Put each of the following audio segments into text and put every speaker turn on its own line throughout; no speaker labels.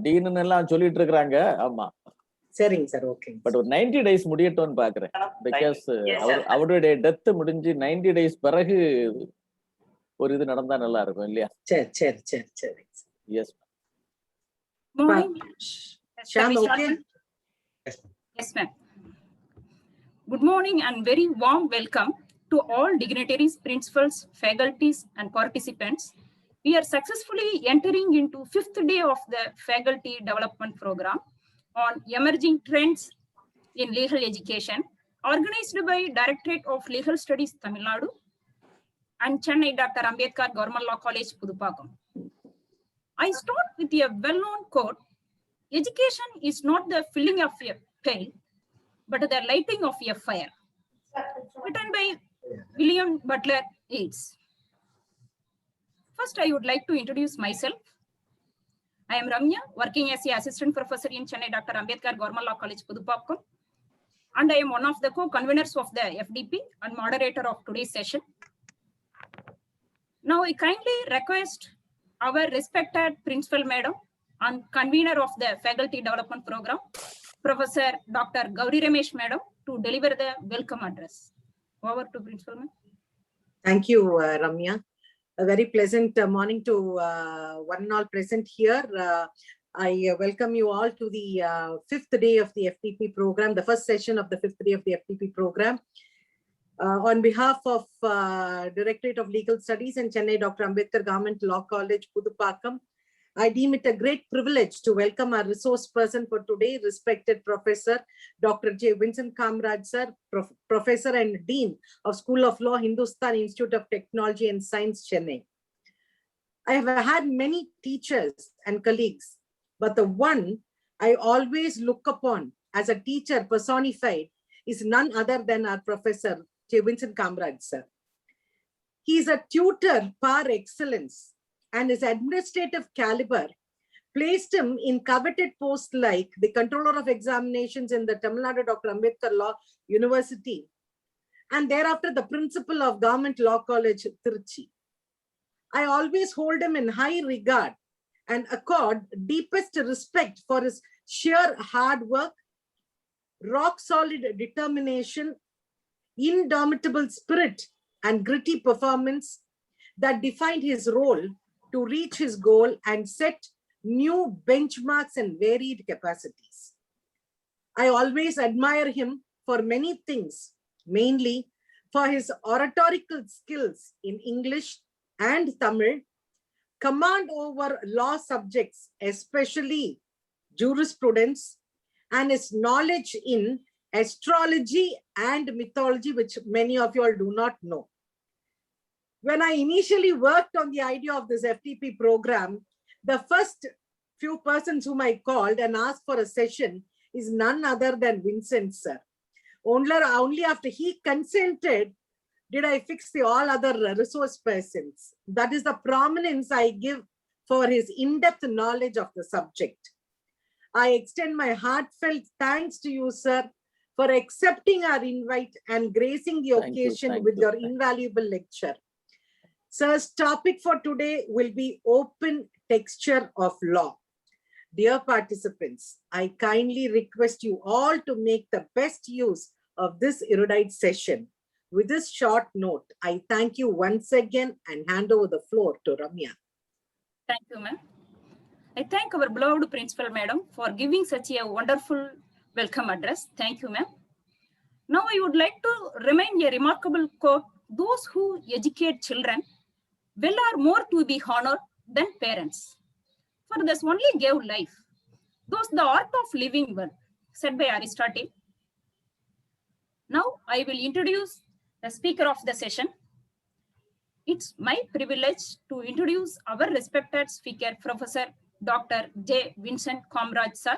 Dean எல்லாம் சொல்லிட்டு இருக்காங்க. ஆமா,
சரிங்க சார். ஓகே.
பட் ஒரு 90 days முடியட்டும்னு பாக்குறேன். பிகாஸ் அவருடைய டெத் முடிஞ்சு 90 days பிறகு ஒரு இது நடந்தா நல்லா இருக்கும் இல்லையா?
சரி சரி சரி சரி.
Yes
Morning.
Shyam, okay?
Yes, ma'am. Good morning and very warm welcome to all dignitaries, principals, faculties, and participants. We are successfully entering into 5th day of the faculty development program on emerging trends in legal education, organized by Directorate of Legal Studies, Tamil Nadu, and Chennai Dr. Ambedkar Government Law College, Pudupakkam. I start with a well-known quote: "Education is not the filling of a pail, but the lighting of a fire," written by William Butler Yeats. First, I would like to introduce myself. I am Ramya, working as an assistant professor in Chennai Dr. Ambedkar Government Law College, Pudupakkam, and I am one of the co-conveners of the FDP and moderator of today's session. Now, I kindly request our respected principal madam and convener of the faculty development program, Professor Dr. Gauri Ramesh madam, to deliver the welcome address. Over to principal ma'am.
Thank you, Ramya. A very pleasant morning to one and all present here. I welcome you all to the 5th day of the FTP program, the first session of the 5th day of the FTP program. On behalf of Directorate of Legal Studies and Chennai Dr. Ambedkar Government Law College, Pudupakkam, I deem it a great privilege to welcome our resource person for today, respected Professor Dr. J. Vincent Kamraj sir, Professor and Dean of School of Law, Hindustan Institute of Technology and Science, Chennai. I have had many teachers and colleagues, but the one I always look upon as a teacher personified is none other than our Professor J. Vincent Kamraj sir. He is a tutor par excellence, and his administrative caliber placed him in coveted posts like the Controller of Examinations in the Tamil Nadu Dr. Ambedkar Law University, and thereafter the Principal of Government Law College, Tiruchi. I always hold him in high regard and accord deepest respect for his sheer hard work, rock solid determination, indomitable spirit, and gritty performance that defined his role to reach his goal and set new benchmarks and varied capacities. I always admire him for many things, mainly for his oratorical skills in English and Tamil, command over law subjects, especially jurisprudence, and his knowledge in astrology and mythology, which many of you all do not know. When I initially worked on the idea of this FTP program, the first few persons whom I called and asked for a session is none other than Vincent sir. Only after he consented did I fix the all other resource persons. That is the prominence I give for his in-depth knowledge of the subject. I extend my heartfelt thanks to you, sir, for accepting our invite and gracing the occasion with your invaluable lecture. Sir's topic for today will be open texture of law. Dear participants, I kindly request you all to make the best use of this erudite session. With this short note, I thank you once again and hand over the floor to Ramya.
Thank you, ma'am. I thank our beloved principal madam for giving such a wonderful welcome address. Thank you, ma'am. Now I would like to remind a remarkable quote: "Those who educate children well are more to be honored than parents, for thus only gave life. Those the art of living well," said by Aristotle. Now I will introduce the speaker of the session. It's my privilege to introduce our respected speaker, Professor Dr. J. Vincent Kamraj sir,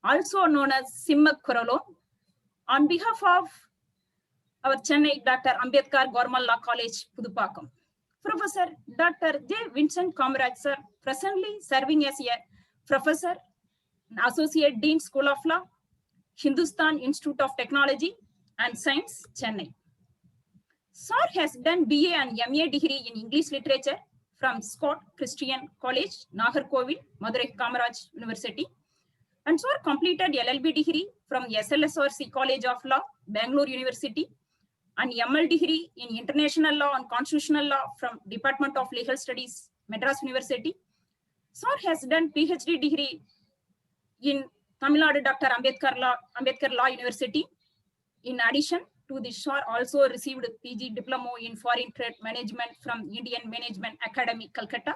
also known as Simmak Kuralo, on behalf of our Chennai Dr. Ambedkar Government Law College, Pudupakkam. Professor Dr. J. Vincent Kamraj sir, presently serving as a professor, Associate Dean, School of Law, Hindustan Institute of Technology and Science, Chennai. Sir has done BA and MA degree in English literature from Scott Christian College, Nagarkovil, Madurai Kamaraj University. And sir completed LLB degree from SLSRC College of Law, Bangalore University, and ML degree in International Law and Constitutional Law from Department of Legal Studies, Madras University. Sir has done PhD degree in Tamil Nadu Dr. Ambedkar Law University. In addition to this, sir also received PG Diploma in Foreign Trade Management from Indian Management Academy, Calcutta.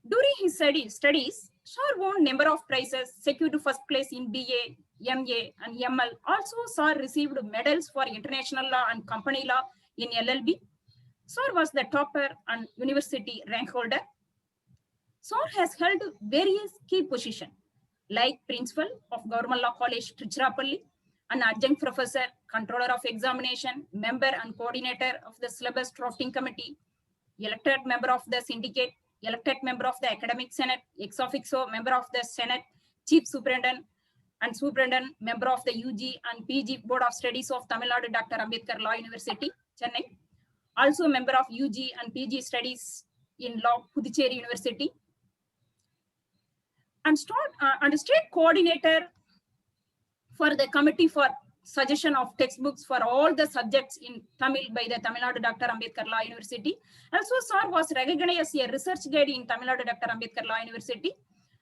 During his studies, sir won number of prizes, secured first place in BA, MA, and ML. Also, sir received medals for international law and company law in LLB. Sir was the topper and university rank holder. Sir has held various key positions like principal of Government Law College, Tiruchirappalli, an adjunct professor, controller of examination, member and coordinator of the syllabus drafting committee, elected member of the syndicate, elected member of the academic senate, ex officio member of the senate, chief superintendent, and superintendent member of the UG and PG Board of Studies of Tamil Nadu Dr. Ambedkar Law University, Chennai. Also member of UG and PG Studies in Law, Puducherry University. And state coordinator for the committee for suggestion of textbooks for all the subjects in Tamil by the Tamil Nadu Dr. Ambedkar Law University. Also, sir was recognized as a research guide in Tamil Nadu Dr. Ambedkar Law University.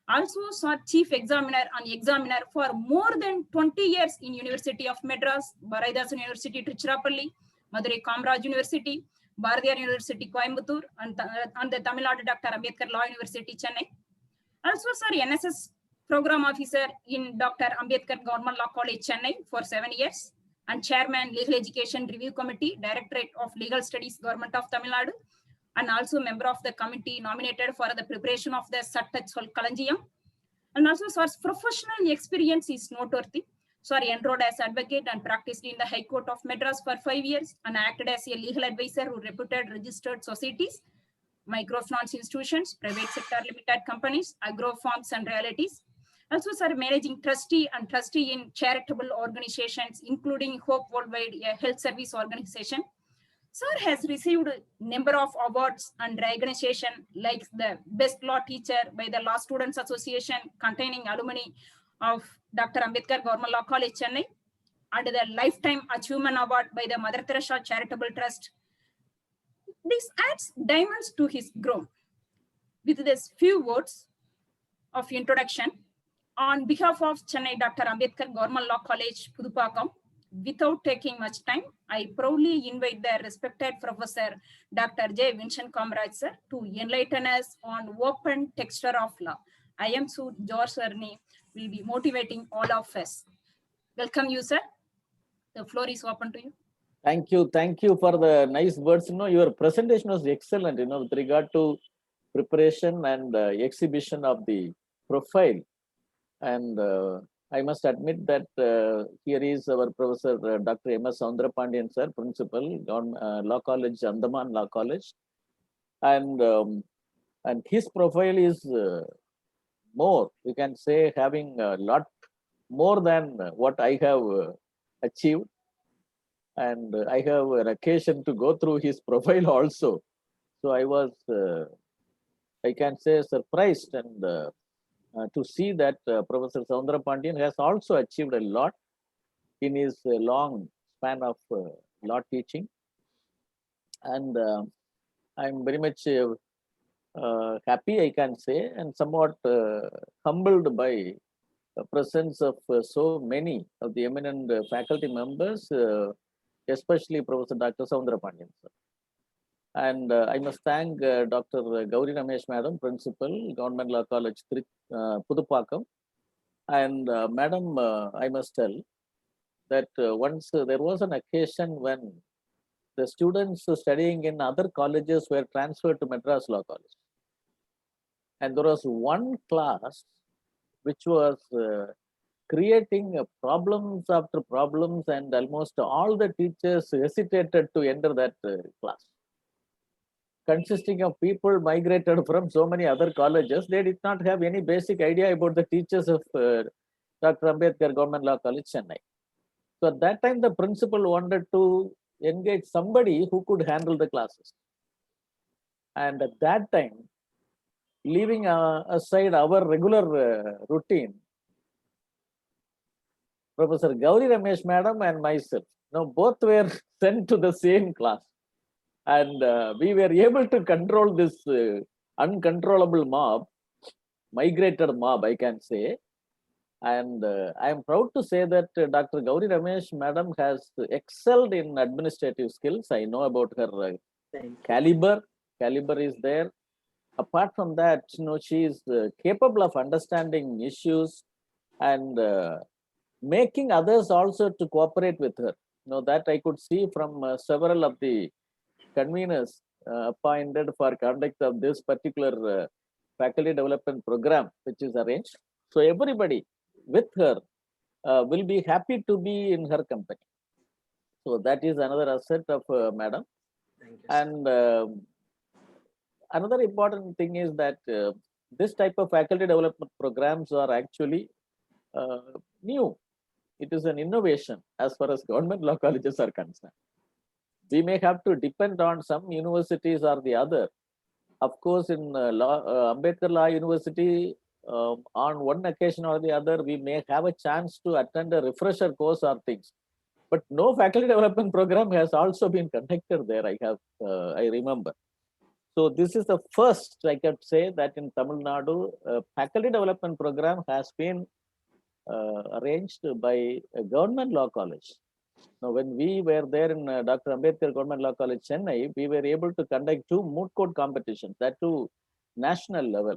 Also, sir chief examiner and examiner for more than 20 years in University of Madras, Bharatidasan University, Tiruchirappalli, Madurai Kamaraj University, Bharatiyar University, Coimbatore, and the Tamil Nadu Dr. Ambedkar Law University, Chennai. Also, sir, NSS program officer in Dr. Ambedkar Government Law College, Chennai for 7 years, and chairman Legal Education Review Committee, Directorate of Legal Studies, Government of Tamil Nadu, and also member of the committee nominated for the preparation of the Sattachal Kalanjiyam. And also, sir's professional experience is noteworthy. Sir enrolled as advocate and practiced in the High Court of Madras for 5 years and acted as a legal advisor who reputed registered societies, microfinance institutions, private sector limited companies, agro farms and realities. Also, sir, managing trustee and trustee in charitable organizations, including Hope Worldwide, a health service organization. Sir has received a number of awards and recognition like the Best Law Teacher by the Law Students Association containing alumni of Dr. Ambedkar Government Law College, Chennai, and the Lifetime Achievement Award by the Mother Teresa Charitable Trust. This adds diamonds to his crown. With these few words of introduction, on behalf of Chennai Dr. Ambedkar Government Law College, Pudupakkam, without taking much time, I proudly invite the respected Professor Dr. J. Vincent Kamaraj sir to enlighten us on open texture of law. I am Sue George Ernie will be motivating all of us. Welcome you, sir. The floor is open to you.
Thank you for the nice words. Your presentation was excellent, with regard to preparation and exhibition of the profile. And I must admit that here is our Professor Dr. M.S. Soundarapandyan sir, Principal, Law College, Andaman Law College. And his profile is more, you can say, having a lot more than what I have achieved. And I have an occasion to go through his profile also. So I was, I can say, surprised and to see that Professor Soundarapandyan has also achieved a lot in his long span of law teaching. And I'm very much happy, I can say, and somewhat humbled by the presence of so many of the eminent faculty members, especially Professor Dr. Soundarapandyan sir. And I must thank Dr. Gauri Ramesh Madam, Principal, Government Law College, Pudupakkam. And Madam, I must tell that once there was an occasion when the students studying in other colleges were transferred to Madras Law College. And there was one class which was creating problems after problems, and almost all the teachers hesitated to enter that class. Consisting of people migrated from so many other colleges, they did not have any basic idea about the teachers of Dr. Ambedkar Government Law College, Chennai. So at that time, the principal wanted to engage somebody who could handle the classes. And at that time, leaving aside our regular routine, Professor Gauri Ramesh Madam and myself, both were sent to the same class. And we were able to control this uncontrollable mob, migrated mob, I can say. And I am proud to say that Dr. Gauri Ramesh Madam has excelled in administrative skills. I know about her caliber. Caliber is there. Apart from that, she is capable of understanding issues and making others also to cooperate with her. That I could see from several of the conveners appointed for conduct of this particular faculty development program, which is arranged. So everybody with her will be happy to be in her company. So that is another asset of Madam. And another important thing is that this type of faculty development programs are actually new. It is an innovation as far as government law colleges are concerned. We may have to depend on some universities or the other. Of course, in Ambedkar Law University, on one occasion or the other, we may have a chance to attend a refresher course or things. But no faculty development program has also been conducted there, I remember. So this is the first, I can say, that in Tamil Nadu, faculty development program has been arranged by a government law college. Now, when we were there in Dr. Ambedkar Government Law College, Chennai, we were able to conduct 2 moot court competitions, that too national level.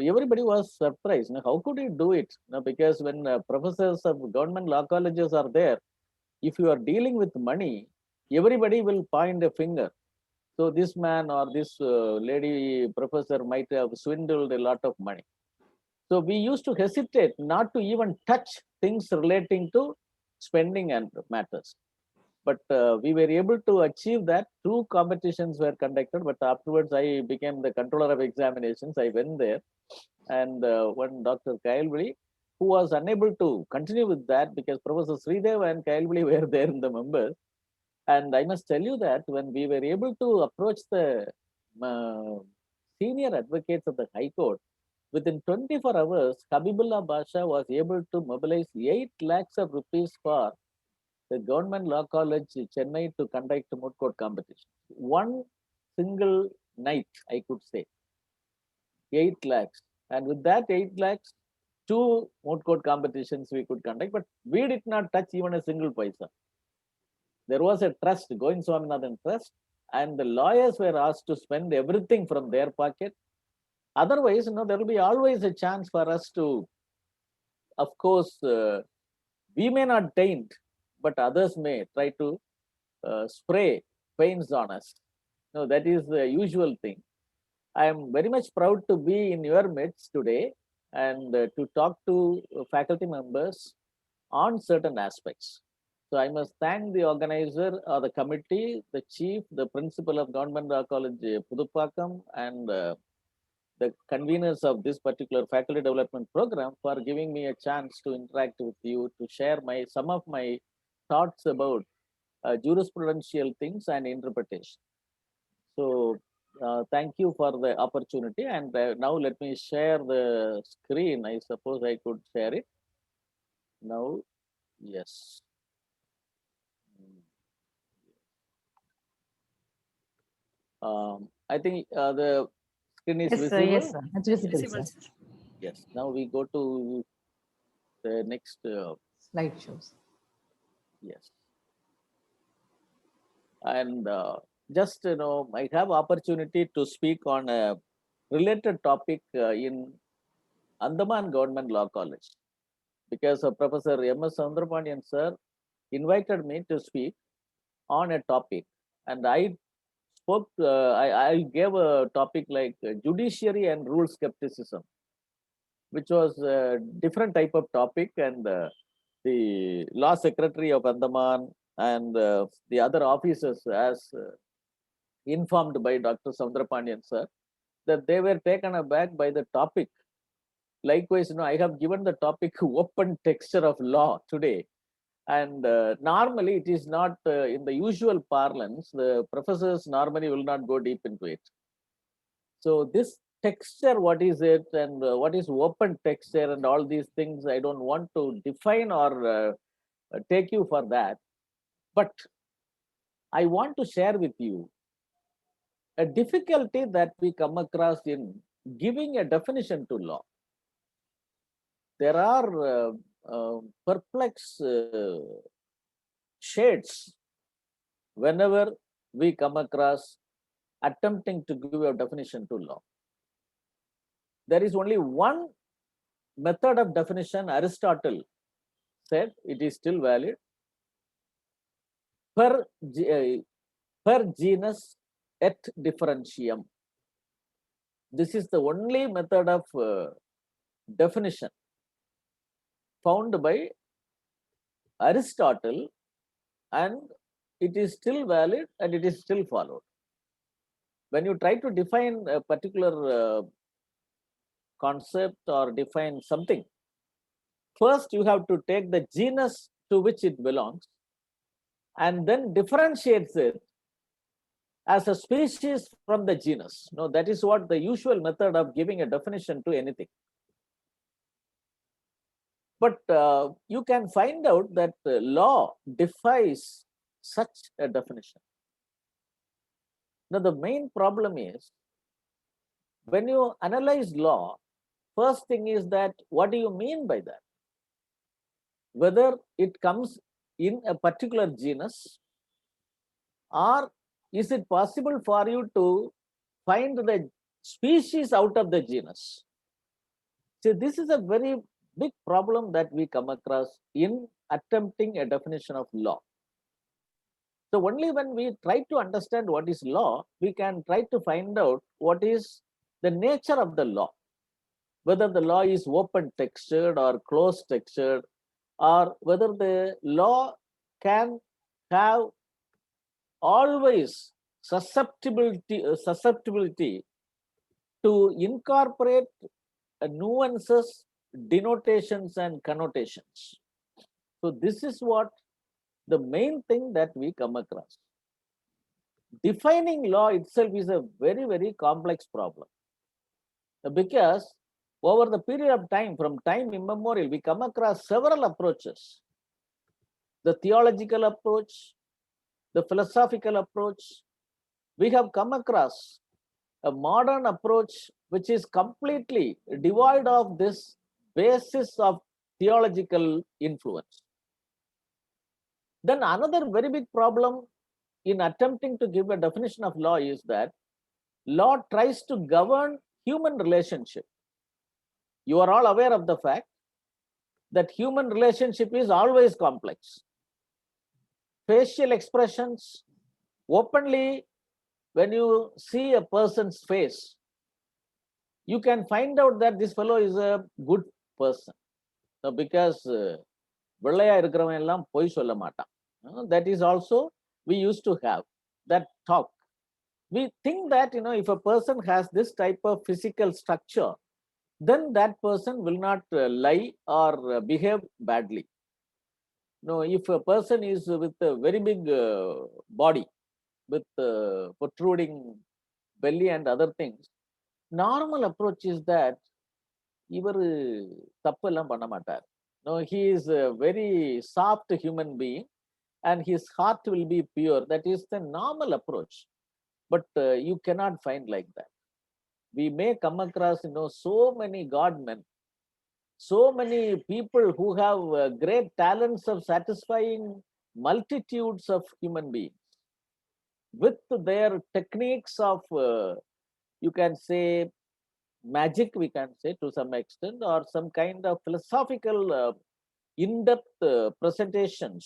Everybody was surprised. How could you do it? Because when professors of government law colleges are there, if you are dealing with money, everybody will point a finger. So this man or this lady professor might have swindled a lot of money. So we used to hesitate not to even touch things relating to spending and matters. But we were able to achieve that. 2 competitions were conducted, but afterwards I became the controller of examinations. I went there, and one Dr. Kailvali, who was unable to continue with that because Professor Sridev and Kailvali were there in the members. And I must tell you that when we were able to approach the senior advocates of the High Court, within 24 hours, Habibullah Basha was able to mobilize 8 lakhs of rupees for the Government Law College Chennai to conduct a moot court competition. One single night, I could say, 8 lakhs. And with that 8 lakhs, 2 moot court competitions we could conduct, but we did not touch even a single paisa. There was a trust, Govind Swaminathan Trust, and the lawyers were asked to spend everything from their pocket. Otherwise, there will be always a chance for us to, of course, we may not taint, but others may try to spray paints on us. That is the usual thing. I am very much proud to be in your midst today and to talk to faculty members on certain aspects. So I must thank the organizer or the committee, the chief, the principal of Government Law College Pudupakkam, and the conveners of this particular faculty development program for giving me a chance to interact with you, to share some of my thoughts about jurisprudential things and interpretation. So thank you for the opportunity. And now let me share the screen. I suppose I could share it now. Yes. I think the screen is visible.
Yes, sir. It's visible,
Visible,
sir.
sir.
Yes. Now we go to the next
Slide shows.
yes. And just I have opportunity to speak on a related topic in Andaman Government Law College, because Professor M.S. Soundarpandian sir invited me to speak on a topic, and I spoke. I gave a topic like judiciary and rule skepticism, which was a different type of topic, and the law secretary of Andaman and the other officers, as informed by Dr. Soundarpandian sir, that they were taken aback by the topic. Likewise, I have given the topic open texture of law today. And normally it is not in the usual parlance, the professors normally will not go deep into it. So this texture, what is it, and what is open texture, and all these things, I don't want to define or take you for that. But I want to share with you a difficulty that we come across in giving a definition to law. There are perplex shades whenever we come across attempting to give a definition to law. There is only one method of definition. Aristotle said it is still valid. Per genus et differentium. This is the only method of definition found by Aristotle, and it is still valid and it is still followed. When you try to define a particular concept or define something, first you have to take the genus to which it belongs and then differentiates it as a species from the genus. No, that is what the usual method of giving a definition to anything. But you can find out that law defies such a definition. Now, the main problem is when you analyze law, first thing is that what do you mean by that? Whether it comes in a particular genus, or is it possible for you to find the species out of the genus? So this is a very big problem that we come across in attempting a definition of law. So only when we try to understand what is law, we can try to find out what is the nature of the law, whether the law is open textured or closed textured, or whether the law can have always susceptibility to incorporate nuances, denotations, and connotations. So this is what the main thing that we come across. Defining law itself is a very, very complex problem, because over the period of time, from time immemorial, we come across several approaches. The theological approach, the philosophical approach. We have come across a modern approach which is completely devoid of this basis of theological influence. Then another very big problem in attempting to give a definition of law is that law tries to govern human relationship. You are all aware of the fact that human relationship is always complex. Facial expressions, openly, when you see a person's face, you can find out that this fellow is a good person. No, because வெள்ளையா இருக்கிறவன் எல்லாம் பொய் சொல்ல மாட்டான். That is also, we used to have that talk. We think that, if a person has this type of physical structure, then that person will not lie or behave badly. No, if a person is with a very big body, with protruding belly and other things, normal approach is that இவர் தப்பு எல்லாம் பண்ண மாட்டார். No, he is a very soft human being and his heart will be pure. That is the normal approach. But you cannot find like that. We may come across, so many God men, so many people who have great talents of satisfying multitudes of human beings with their techniques of, you can say, magic, we can say to some extent, or some kind of philosophical in-depth presentations.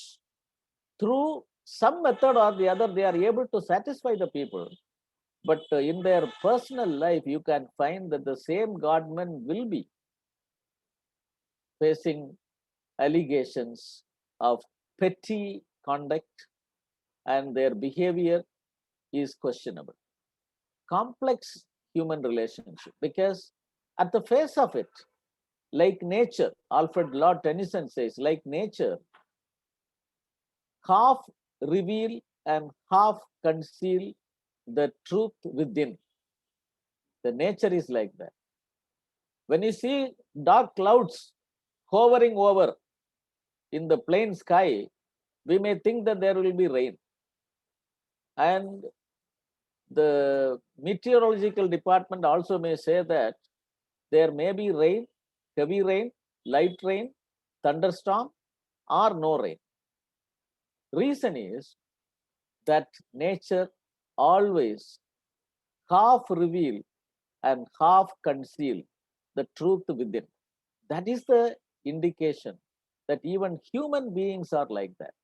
Through some method or the other, they are able to satisfy the people. But in their personal life, you can find that the same godmen will be facing allegations of petty conduct, and their behavior is questionable. Complex human relationship, because at the face of it, like nature, Alfred Lord Tennyson says, like nature, half reveal and half conceal the truth within. The nature is like that. When you see dark clouds hovering over in the plain sky, we may think that there will be rain. And the meteorological department also may say that there may be rain, heavy rain, light rain, thunderstorm, or no rain. Reason is that nature always half reveal and half conceal the truth within. That is the indication that even human beings are like that.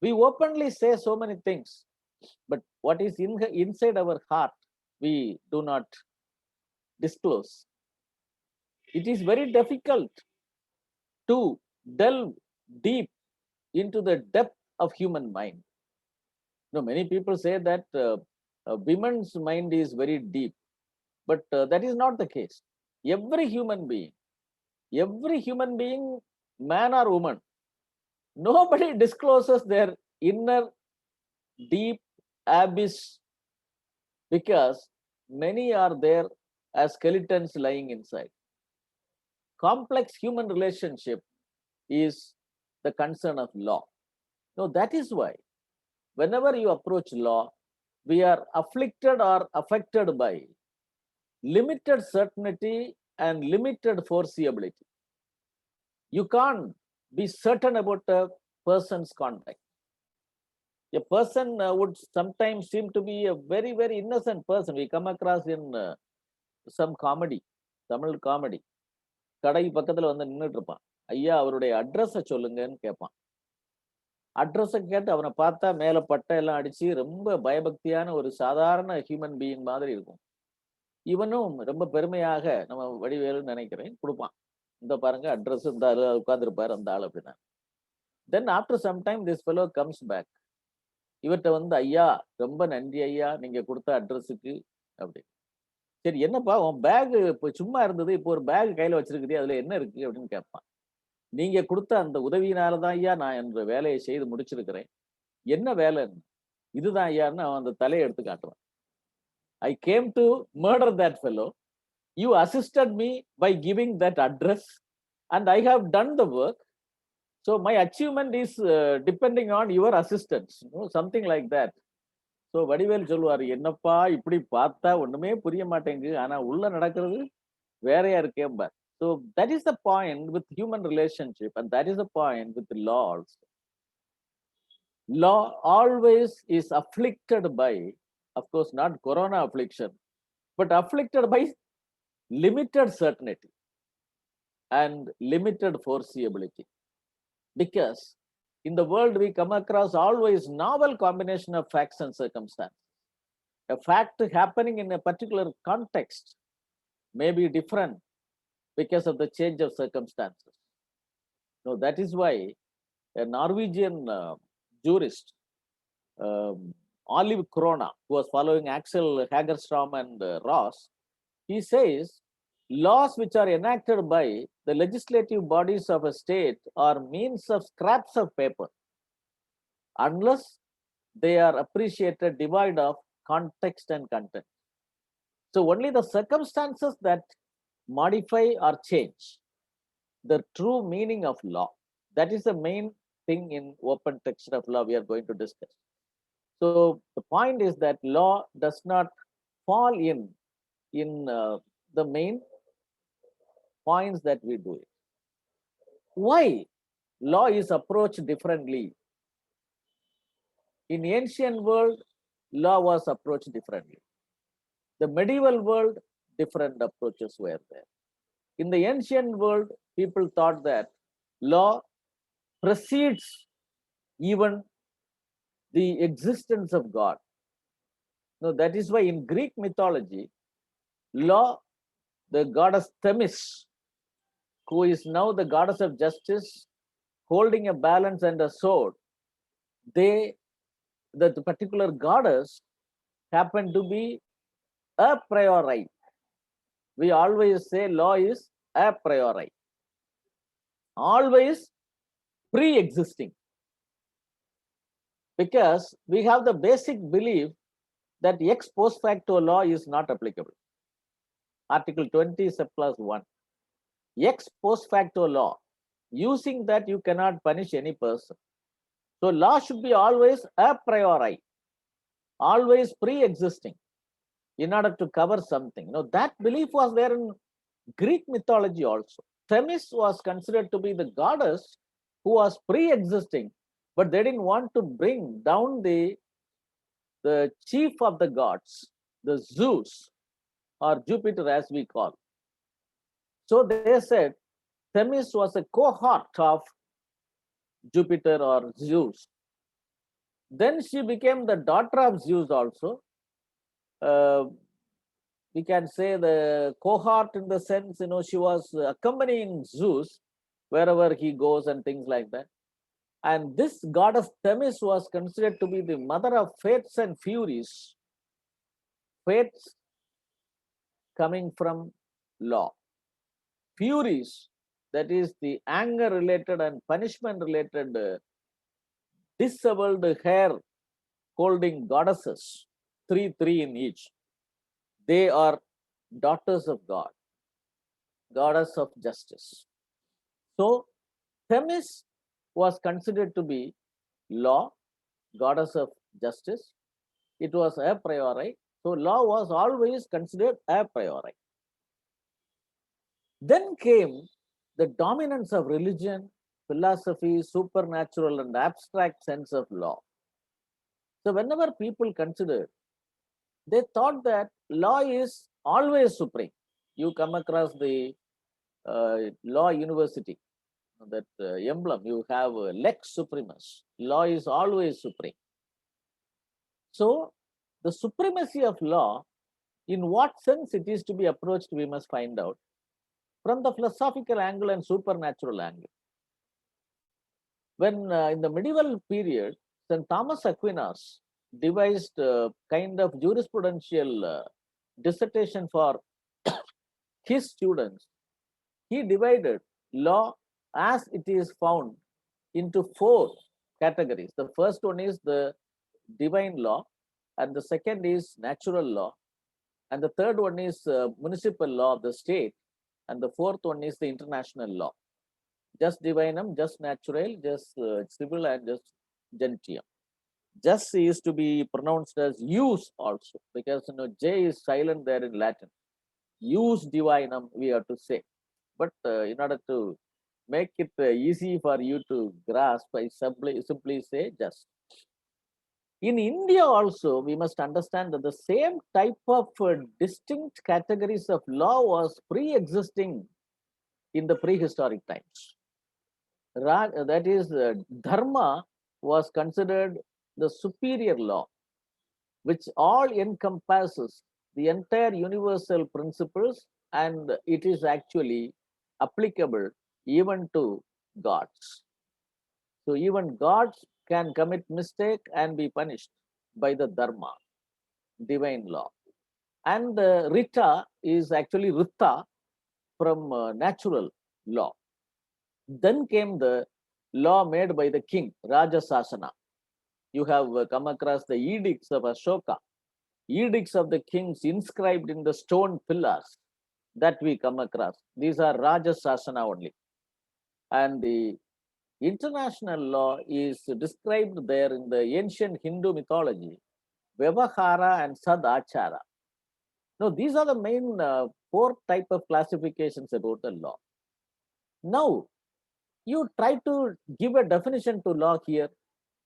We openly say so many things, but what is inside our heart, we do not disclose. It is very difficult to delve deep into the depth of human mind. Many people say that women's mind is very deep, but that is not the case. Every human being, man or woman, nobody discloses their inner deep abyss, because many are there as skeletons lying inside. Complex human relationship is the concern of law. Now, that is why whenever you approach law, we are afflicted or affected by limited certainty and limited foreseeability. You can't be certain about a person's conduct. A person would sometimes seem to be a very, very innocent person. We come across in some comedy, Tamil comedy. கடை பக்கத்துல வந்து நின்றுட்டு இருப்பான். ஐயா அவருடைய அட்ரஸை சொல்லுங்கன்னு கேட்பான். அட்ரஸை கேட்டு அவனை பார்த்தா மேல பட்டை எல்லாம் அடிச்சு ரொம்ப பயபக்தியான ஒரு சாதாரண ஹியூமன் பீயிங் மாதிரி இருக்கும். இவனும் ரொம்ப பெருமையாக நம்ம வடிவேலுன்னு நினைக்கிறேன் கொடுப்பான். இந்த பாருங்க அட்ரஸ் இந்த ஆளு உட்கார்ந்துருப்பாரு அந்த ஆள் அப்படின்னா. Then after some time this fellow comes back. இவர்கிட்ட வந்து ஐயா ரொம்ப நன்றி ஐயா நீங்க கொடுத்த அட்ரஸுக்கு அப்படி. சரி என்னப்பா உன் பேக் இப்போ சும்மா இருந்தது, இப்போ ஒரு பேக் கையில வச்சிருக்கிறியா, அதுல என்ன இருக்கு அப்படின்னு கேட்பான். நீங்க கொடுத்த அந்த உதவியினாலதான் ஐயா நான் என்ற வேலையை செய்து முடிச்சிருக்கிறேன். என்ன வேலைன்னு? இதுதான் ஐயான்னு அவன் அந்த தலையை எடுத்து காட்டுவான். I came to murder that fellow. You assisted me by giving that address, and I have done the work. So my achievement is depending on your assistance, something like that. So Vadivel சொல்லுவாரு, என்னப்பா இப்படி பார்த்தா ஒண்ணுமே புரிய மாட்டேங்கு, ஆனா உள்ள நடக்கிறது வேறையா இருக்கேன். So that is the point with human relationship, and that is the point with the law also. Law always is afflicted by, of course, not corona affliction, but afflicted by limited certainty and limited foreseeability. Because in the world we come across always novel combination of facts and circumstances. A fact happening in a particular context may be different because of the change of circumstances. No, that is why a Norwegian jurist, Olive Krona, who was following Axel Hagerstrom and Ross, he says laws which are enacted by the legislative bodies of a state are means of scraps of paper unless they are appreciated devoid of context and content. So only the circumstances that modify or change the true meaning of law. That is the main thing in open texture of law we are going to discuss. So the point is that law does not fall in the main points that we do it. Why law is approached differently? In ancient world, law was approached differently. The medieval world, different approaches were there. In the ancient world, people thought that law precedes even the existence of God. No, that is why in Greek mythology, law, the goddess Themis, who is now the goddess of justice, holding a balance and a sword, the particular goddess happened to be a priori. We always say law is a priori, always pre-existing, because we have the basic belief that ex post facto law is not applicable. Article 20 sub clause 1. Ex post facto law. Using that, you cannot punish any person. So law should be always a priori, always pre-existing, in order to cover something. Now that belief was there in Greek mythology also. Themis was considered to be the goddess who was pre-existing, but they didn't want to bring down the chief of the gods, the Zeus, or Jupiter as we call. So they said Themis was a cohort of Jupiter or Zeus. Then she became the daughter of Zeus also. We can say the cohort in the sense, she was accompanying Zeus wherever he goes and things like that. And this goddess Themis was considered to be the mother of fates and furies. Fates coming from law. Furies, that is the anger related and punishment related disheveled hair holding goddesses, 3 in each. They are daughters of God, goddess of justice. So Themis was considered to be law, goddess of justice. It was a priori. So law was always considered a priori. Then came the dominance of religion, philosophy, supernatural and abstract sense of law. So whenever people considered, they thought that law is always supreme. You come across the law university, that emblem, you have lex supremus. Law is always supreme. So the supremacy of law, in what sense it is to be approached, we must find out from the philosophical angle and supernatural angle. When in the medieval period, St. Thomas Aquinas devised a kind of jurisprudential dissertation for his students, he divided law as it is found into 4 categories. The first one is the divine law, and the second is natural law, and the third one is municipal law of the state, and the fourth one is the international law. Just divinum, just natural, just civil, and just gentium. Just is to be pronounced as use also, because J is silent there in Latin. Use divinum, we have to say. But in order to make it easy for you to grasp, I simply say just. In India also, we must understand that the same type of distinct categories of law was pre-existing in the prehistoric times. That is, dharma was considered the superior law, which all encompasses the entire universal principles, and it is actually applicable even to gods. So even gods can commit mistake and be punished by the dharma, divine law. And Rita is actually Rita from natural law. Then came the law made by the king, Raja Sasana. You have come across the edicts of Ashoka, edicts of the kings inscribed in the stone pillars that we come across. These are Raja Sasana only. And the international law is described there in the ancient Hindu mythology, Vyavahara and Sadachara. Now, these are the main 4 type of classifications about the law. Now, you try to give a definition to law here.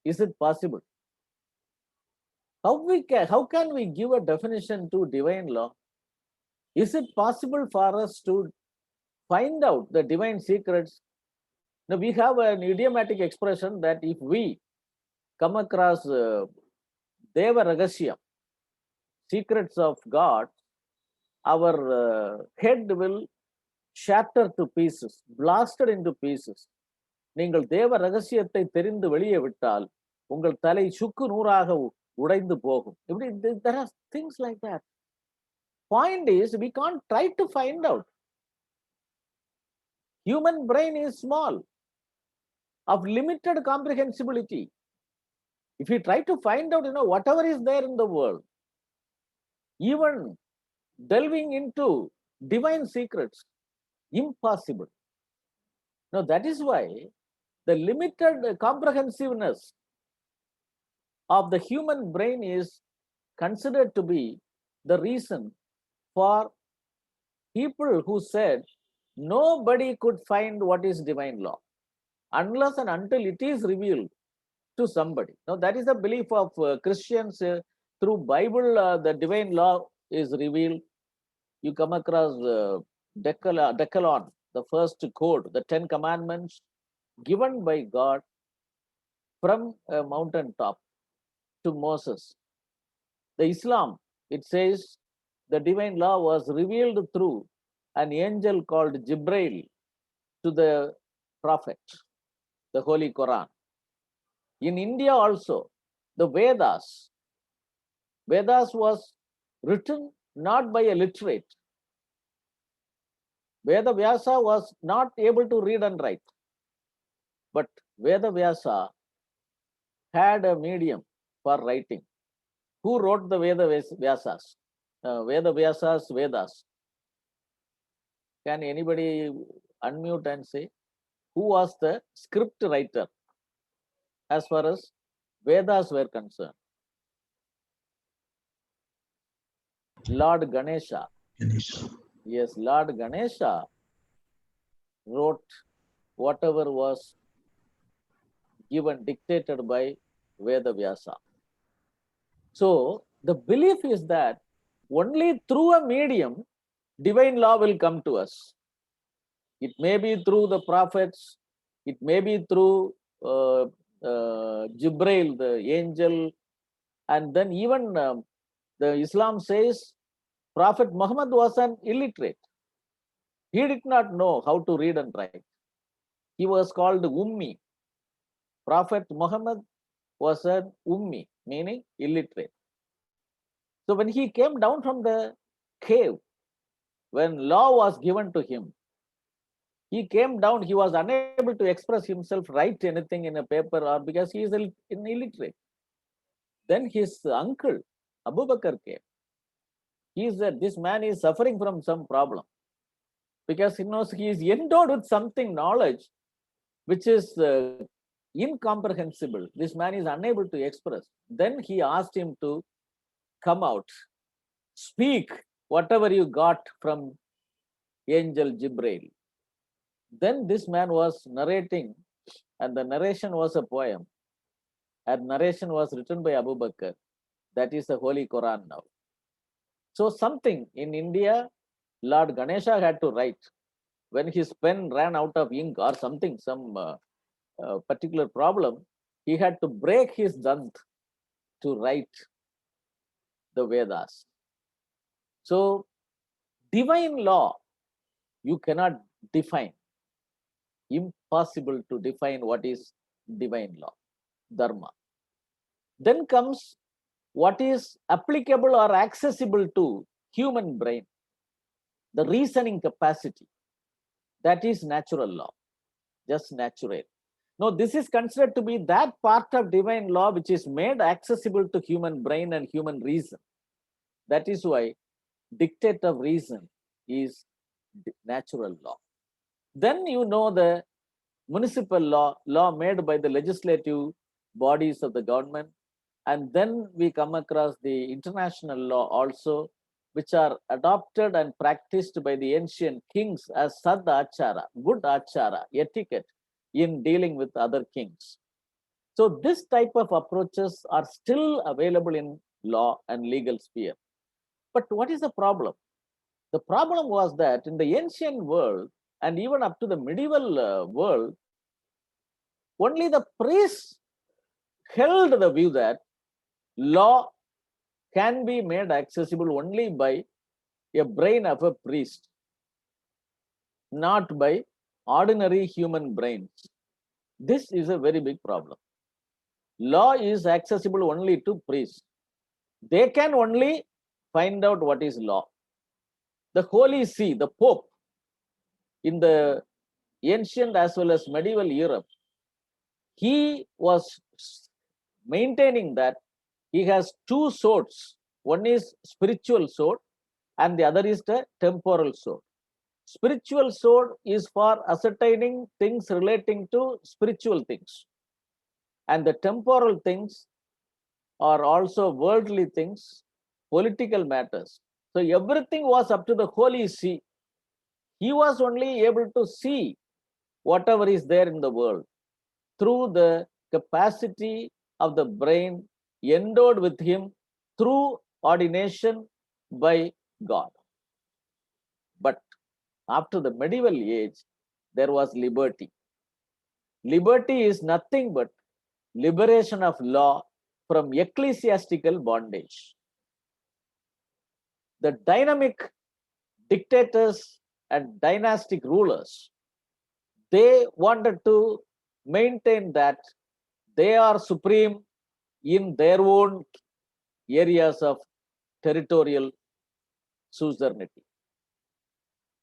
Is it possible? How can we give a definition to divine law? Is it possible for us to find out the divine secrets? Now, we have an idiomatic expression that if we come across Deva Ragasya, secrets of God, our head will shatter to pieces, blasted into pieces. நீங்கள் தேவ ரகசியத்தை தெரிந்து வெளியே விட்டால் உங்கள் தலை சுக்கு நூறாக உடைந்து போகும். There are things like that. Point is, we can't try to find out. Human brain is small, of limited comprehensibility. If we try to find out, whatever is there in the world, even delving into divine secrets. Impossible. Now, that is why the limited comprehensiveness of the human brain is considered to be the reason for people who said nobody could find what is divine law unless and until it is revealed to somebody. Now, that is the belief of Christians. Through Bible, the divine law is revealed. You come across Decalogue, the first code, the 10 commandments given by God from a mountaintop to Moses. The Islam, it says the divine law was revealed through an angel called Jibreel to the prophet, the Holy Quran. In India also, the Vedas was written not by a literate. Veda Vyasa was not able to read and write, but Veda Vyasa had a medium for writing. Who wrote the Veda Vyasas? Veda Vyasas, Vedas. Can anybody unmute and say who was the script writer as far as Vedas were concerned? Lord Ganesha. Yes, Lord Ganesha wrote whatever was given, dictated by Veda Vyasa. So the belief is that only through a medium, divine law will come to us. It may be through the prophets, it may be through Jibreel, the angel, and then even the Islam says Prophet Muhammad was an illiterate. He did not know how to read and write. He was called Ummi. Prophet Muhammad was an Ummi, meaning illiterate. So when he came down from the cave, when law was given to him, he came down, he was unable to express himself, write anything in a paper, or because he is an illiterate. Then his uncle, Abu Bakr, came. He said, this man is suffering from some problem because he knows he is endowed with something, knowledge, which is incomprehensible. This man is unable to express. Then he asked him to come out, speak whatever you got from angel Jibreel. Then this man was narrating, and the narration was a poem. And narration was written by Abu Bakr. That is the Holy Quran now. So something in India, Lord Ganesha had to write. When his pen ran out of ink or something, some particular problem, he had to break his dant to write the Vedas. So divine law, you cannot define. Impossible to define what is divine law, dharma. Then comes what is applicable or accessible to human brain, the reasoning capacity. That is natural law, just natural. Now, this is considered to be that part of divine law which is made accessible to human brain and human reason. That is why dictate of reason is natural law. Then you know the municipal law made by the legislative bodies of the government. And then we come across the international law also, which are adopted and practiced by the ancient kings as sad achara, good achara, etiquette in dealing with other kings. So this type of approaches are still available in law and legal sphere. But what is the problem? The problem was that in the ancient world and even up to the medieval world, only the priests held the view that law can be made accessible only by a brain of a priest, not by ordinary human brains. This is a very big problem. Law is accessible only to priests. They can only find out what is law. The Holy See, the Pope, in the ancient as well as medieval Europe, he was maintaining that he has two swords. One is spiritual sword, and the other is the temporal sword. Spiritual sword is for ascertaining things relating to spiritual things. And the temporal things are also worldly things, political matters. So everything was up to the Holy See. He was only able to see whatever is there in the world through the capacity of the brain endowed with him through ordination by God. But after the medieval age, there was liberty. Liberty is nothing but liberation of law from ecclesiastical bondage. The dynamic dictators and dynastic rulers, they wanted to maintain that they are supreme in their own areas of territorial suzerainty.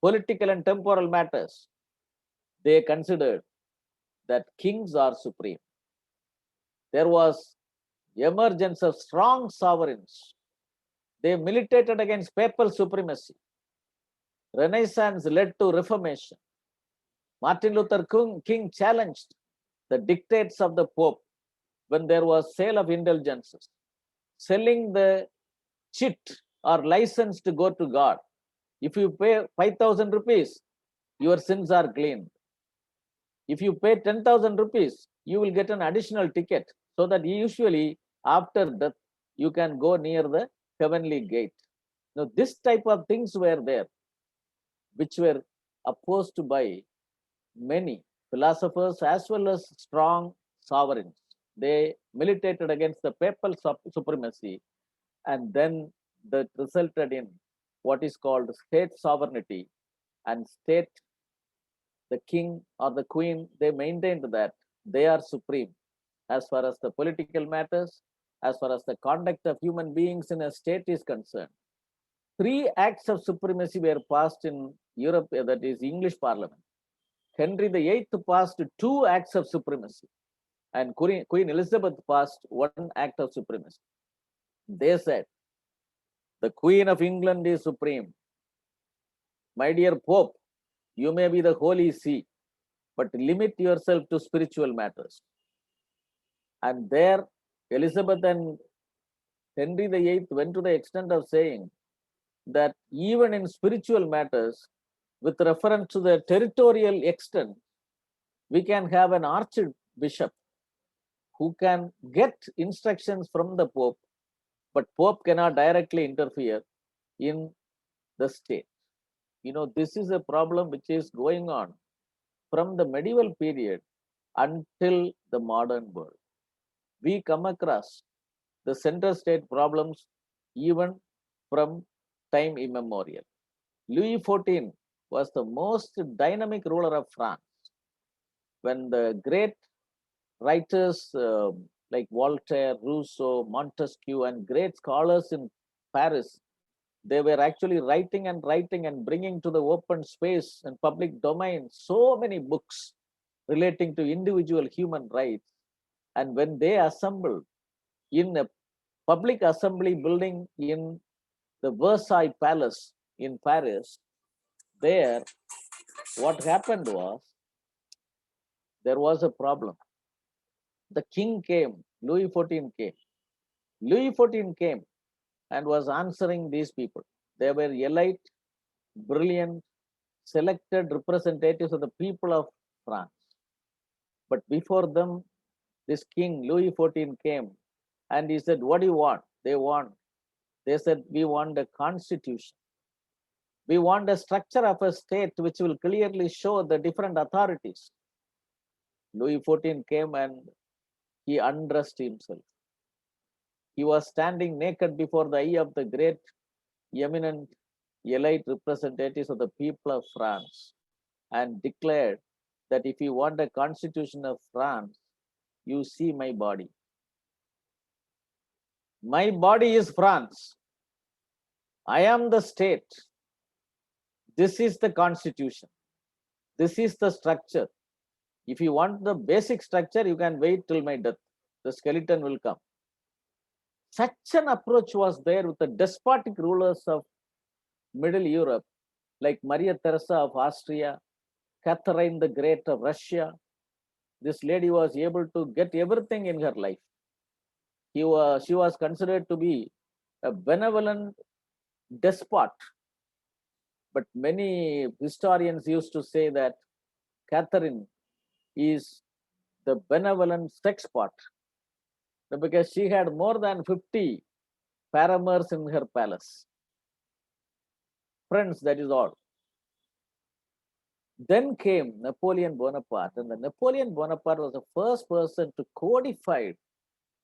Political and temporal matters, they considered that kings are supreme. There was emergence of strong sovereigns. They militated against papal supremacy. Renaissance led to Reformation. Martin Luther King challenged the dictates of the Pope when there was sale of indulgences, selling the chit or license to go to God. If you pay 5,000 rupees, your sins are cleaned. If you pay 10,000 rupees, you will get an additional ticket, so that usually after death, you can go near the heavenly gate. Now, this type of things were there, which were opposed by many philosophers as well as strong sovereigns. They militated against the papal supremacy, and then that resulted in what is called state sovereignty. And state, the king or the queen, they maintained that they are supreme as far as the political matters, as far as the conduct of human beings in a state is concerned. 3 acts of supremacy were passed in Europe, that is English Parliament. Henry VIII passed 2 acts of supremacy, and Queen Elizabeth passed 1 act of supremacy. They said, the Queen of England is supreme. My dear Pope, you may be the Holy See, but limit yourself to spiritual matters. And there, Elizabeth and Henry VIII went to the extent of saying that even in spiritual matters, with reference to the territorial extent, we can have an archbishop who can get instructions from the Pope, but Pope cannot directly interfere in the state. You know, this is a problem which is going on from the medieval period until the modern world. We come across the center state problems even from time immemorial. Louis XIV was the most dynamic ruler of France. When the great writers like Voltaire, Rousseau, Montesquieu, and great scholars in Paris, they were actually writing and bringing to the open space and public domain so many books relating to individual human rights. And when they assembled in a public assembly building in the Versailles Palace in Paris, there, what happened was, there was a problem. The king came, Louis XIV came. Louis XIV came and was answering these people. They were elite, brilliant, selected representatives of the people of France. But before them, this king, Louis XIV, came and he said, what do you want? They said, we want a constitution. We want a structure of a state which will clearly show the different authorities. Louis XIV came and he undressed himself. He was standing naked before the eye of the great, eminent, elite representatives of the people of France, and declared that if you want a constitution of France, you see my body. My body is France. I am the state. This is the constitution. This is the structure. If you want the basic structure, you can wait till my death. The skeleton will come. Such an approach was there with the despotic rulers of Middle Europe, like Maria Theresa of Austria, Catherine the Great of Russia. This lady was able to get everything in her life. She was considered to be a benevolent despot. But many historians used to say that Catherine is the benevolent sexpot because she had more than 50 paramours in her palace. Friends, that is all. Then came Napoleon Bonaparte, and the Napoleon Bonaparte was the first person to codify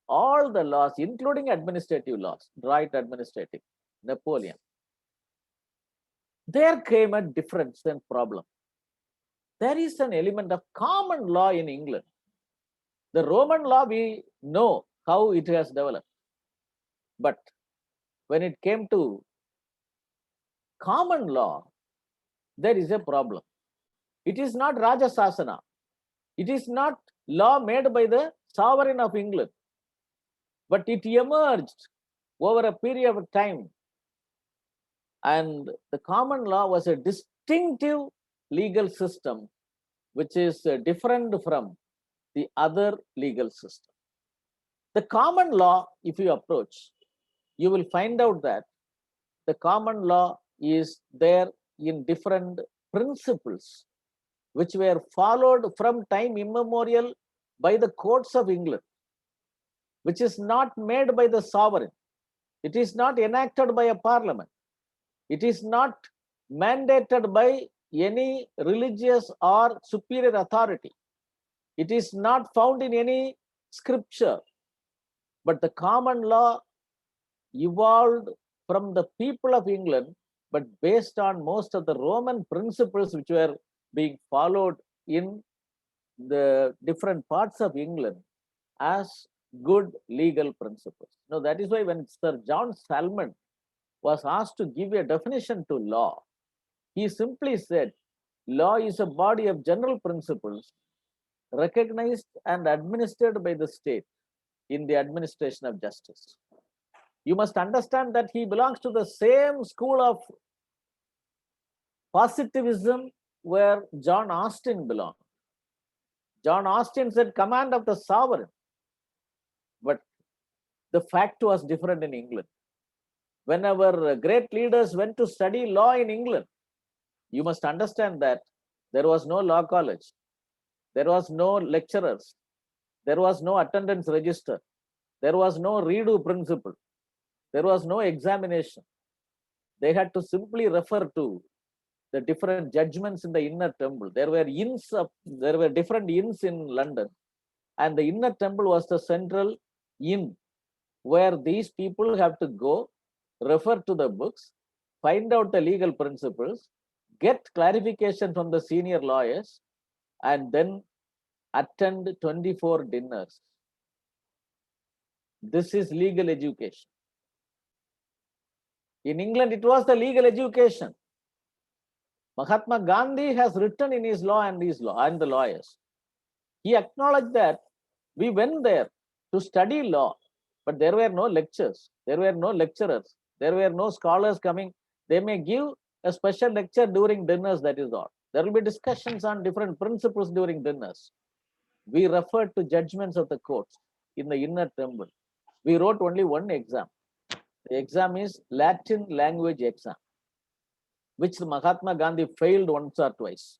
all the laws, including administrative laws, right administrative, Napoleon. There came a difference and problem. There is an element of common law in England. The Roman law, we know how it has developed. But when it came to common law, there is a problem. It is not Rajasasana. It is not law made by the sovereign of England. But it emerged over a period of time. And the common law was a distinctive legal system, which is different from the other legal system. The common law, if you approach, you will find out that the common law is there in different principles, which were followed from time immemorial by the courts of England, which is not made by the sovereign. It is not enacted by a parliament. It is not mandated by any religious or superior authority. It is not found in any scripture. But the common law evolved from the people of England, but based on most of the Roman principles which were being followed in the different parts of England as good legal principles. Now, that is why when Sir John Salmond was asked to give a definition to law, he simply said, law is a body of general principles recognized and administered by the state in the administration of justice. You must understand that he belongs to the same school of positivism where John Austin belonged. John Austin said command of the sovereign, but the fact was different in England. When our great leaders went to study law in England, you must understand that there was no law college, there was no lecturers, there was no attendance register, there was no redo principle, there was no examination. They had to simply refer to the different judgments in the inner temple. There were different inns in London, and the inner temple was the central inn where these people have to go, refer to the books, find out the legal principles, get clarification from the senior lawyers, and then attend 24 dinners. This is legal education. In England, it was the legal education. Mahatma Gandhi has written in his law and the lawyers. He acknowledged that we went there to study law, but there were no lectures, there were no lecturers, there were no scholars coming. They may give a special lecture during dinners, that is all. There will be discussions on different principles during dinners. We referred to judgments of the courts in the inner temple. We wrote only one exam. The exam is Latin language exam, which Mahatma Gandhi failed once or twice.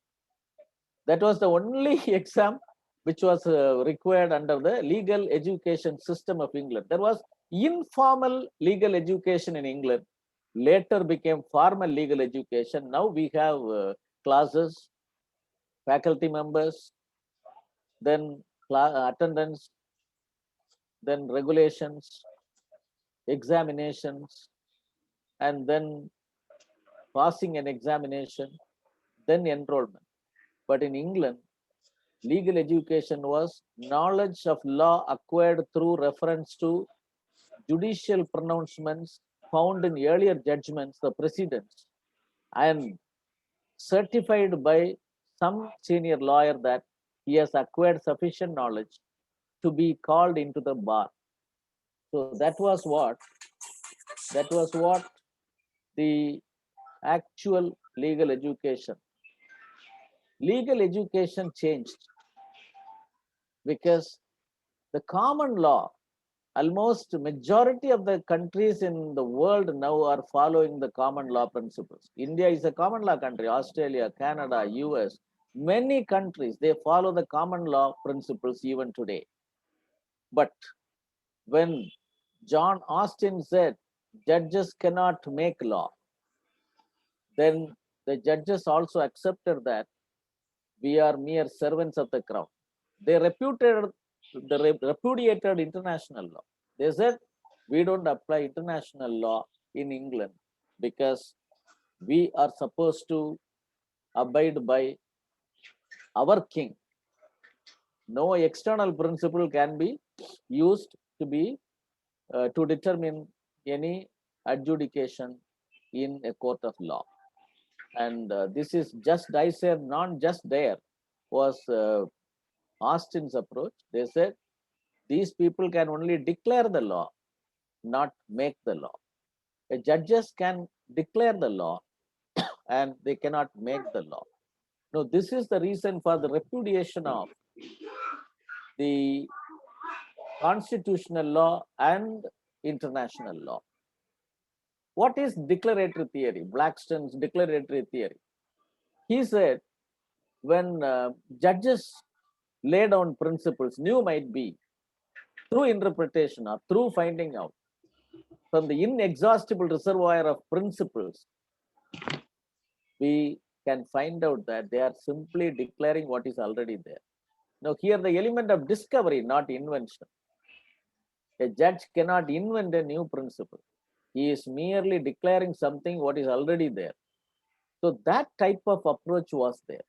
That was the only exam which was required under the legal education system of England. There was informal legal education in England, later became formal legal education. Now we have classes, faculty members, then attendance, then regulations, examinations, and then passing an examination, then enrollment. But in England, legal education was knowledge of law acquired through reference to judicial pronouncements found in earlier judgments, the precedents, and certified by some senior lawyer that he has acquired sufficient knowledge to be called into the bar. So that was what the actual legal education. Legal education changed because the common law, almost majority of the countries in the world now are following the common law principles. India is a common law country, Australia, Canada, US, many countries, they follow the common law principles even today. But when John Austin said judges cannot make law, then the judges also accepted that we are mere servants of the crown. They repudiated international law. They said we don't apply international law in England because we are supposed to abide by our king. No external principle can be used to determine any adjudication in a court of law. And this is just, I said, not just there was Austin's approach. They said these people can only declare the law, not make the law. Judges can declare the law and they cannot make the law. No, this is the reason for the repudiation of the constitutional law and international law. What is declaratory theory? Blackstone's declaratory theory. He said when judges lay down principles, new might be through interpretation or through finding out from the inexhaustible reservoir of principles, we can find out that they are simply declaring what is already there. Now, here the element of discovery, not invention. A judge cannot invent a new principle. He is merely declaring something what is already there. So that type of approach was there.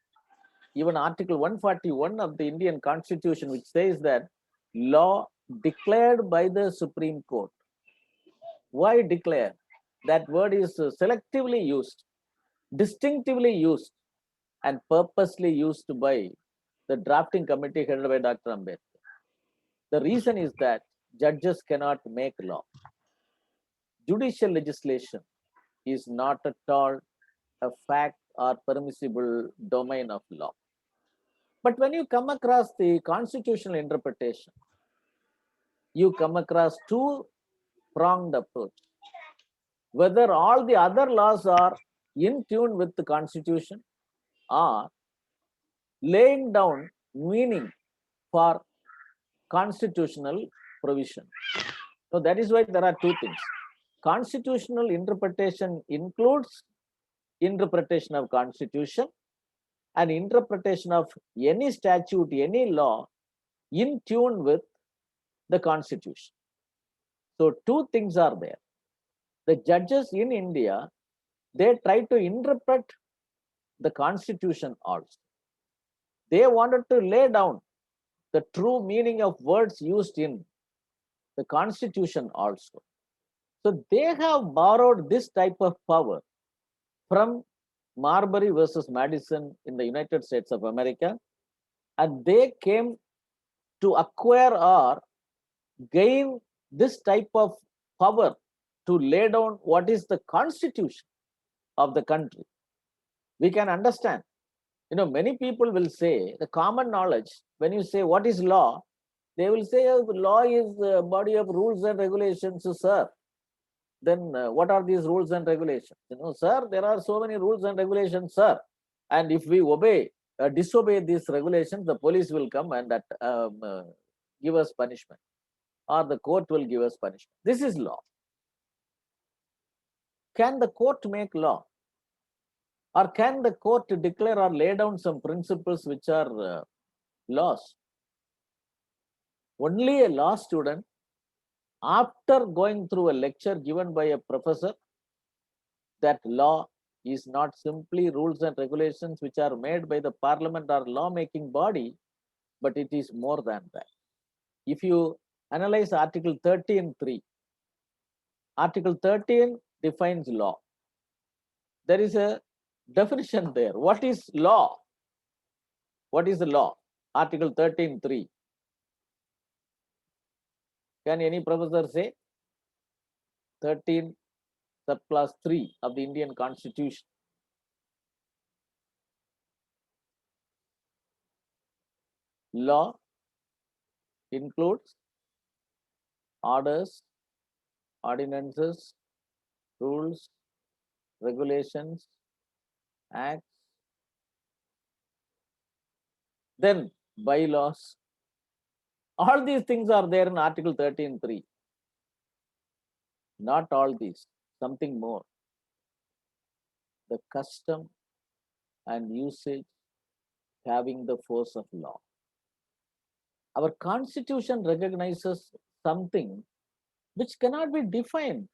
Even Article 141 of the Indian Constitution, which says that law declared by the Supreme Court. Why declare? That word is selectively used, distinctively used, and purposely used by the drafting committee headed by Dr. Ambedkar. The reason is that judges cannot make law. Judicial legislation is not at all a fact or permissible domain of law. But when you come across the constitutional interpretation, you come across two-pronged approach. Whether all the other laws are in tune with the Constitution or laying down meaning for constitutional provision. So that is why there are two things. Constitutional interpretation includes interpretation of Constitution and interpretation of any statute, any law in tune with the Constitution. So two things are there. The judges in India, they try to interpret the Constitution also. They wanted to lay down the true meaning of words used in the Constitution also. So they have borrowed this type of power from Marbury versus Madison in the United States of America, and they came to acquire or gain this type of power to lay down what is the Constitution of the country. We can understand. Many people will say the common knowledge, when you say what is law, they will say law is a body of rules and regulations, sir. Then what are these rules and regulations? Sir, there are so many rules and regulations, sir. And if we disobey these regulations, the police will come and give us punishment, or the court will give us punishment. This is law. Can the court make law? Or can the court declare or lay down some principles which are laws? Only a law student, after going through a lecture given by a professor, that law is not simply rules and regulations which are made by the parliament or lawmaking body, but it is more than that. If you analyze Article 13(3), Article 13 defines law. There is a definition there. What is law? What is the law? Article 13(3). Can any professor say? 13 subclass 3 of the Indian Constitution. Law includes orders, ordinances, rules, regulations, acts, then bylaws. All these things are there in Article 13.3. Not all these, something more. The custom and usage having the force of law. Our constitution recognizes something which cannot be defined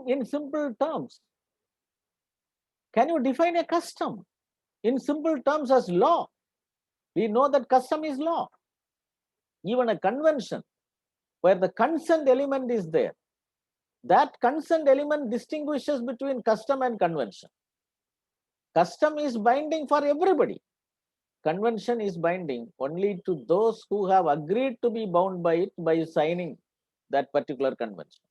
in simple terms. Can you define a custom in simple terms as law? We know that custom is law. Even a convention where the consent element is there, that consent element distinguishes between custom and convention. Custom is binding for everybody. Convention is binding only to those who have agreed to be bound by it by signing that particular convention.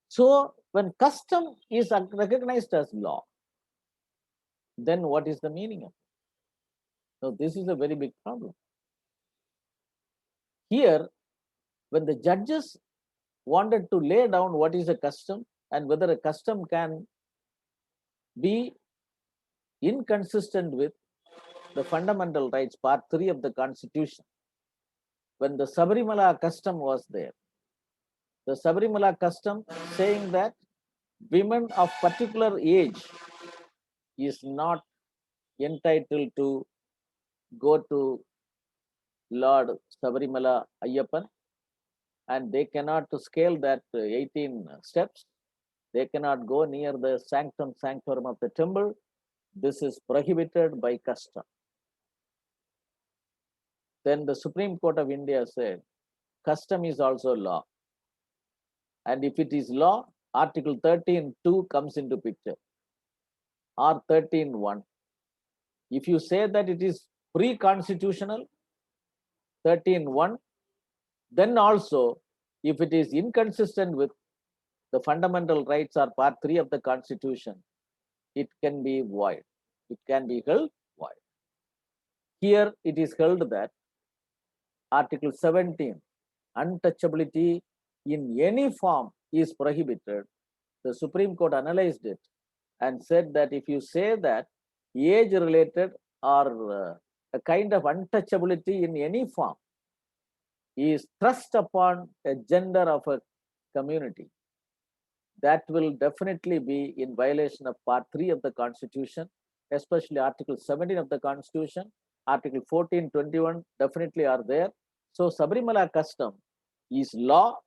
So when custom is recognized as law, then what is the meaning of it? Now, this is a very big problem. Here, when the judges wanted to lay down what is a custom and whether a custom can be inconsistent with the fundamental rights, part 3 of the Constitution, when the Sabarimala custom was there, the Sabarimala custom saying that women of particular age is not entitled to go to Lord Sabarimala Ayyappan, and they cannot scale that 18 steps. They cannot go near the sanctum sanctorum of the temple. This is prohibited by custom. Then the Supreme Court of India said, custom is also law. And if it is law, Article 13.2 comes into picture, or 13.1. If you say that it is pre-constitutional, 13.1, then also, if it is inconsistent with the fundamental rights or part 3 of the Constitution, it can be void. It can be held void. Here it is held that Article 17, untouchability in any form is prohibited. The Supreme Court analyzed it and said that if you say that age-related or a kind of untouchability in any form is thrust upon a gender of a community, that will definitely be in violation of part 3 of the Constitution, especially Article 17 of the Constitution. Article 14, 21 definitely are there. So Sabarimala custom is law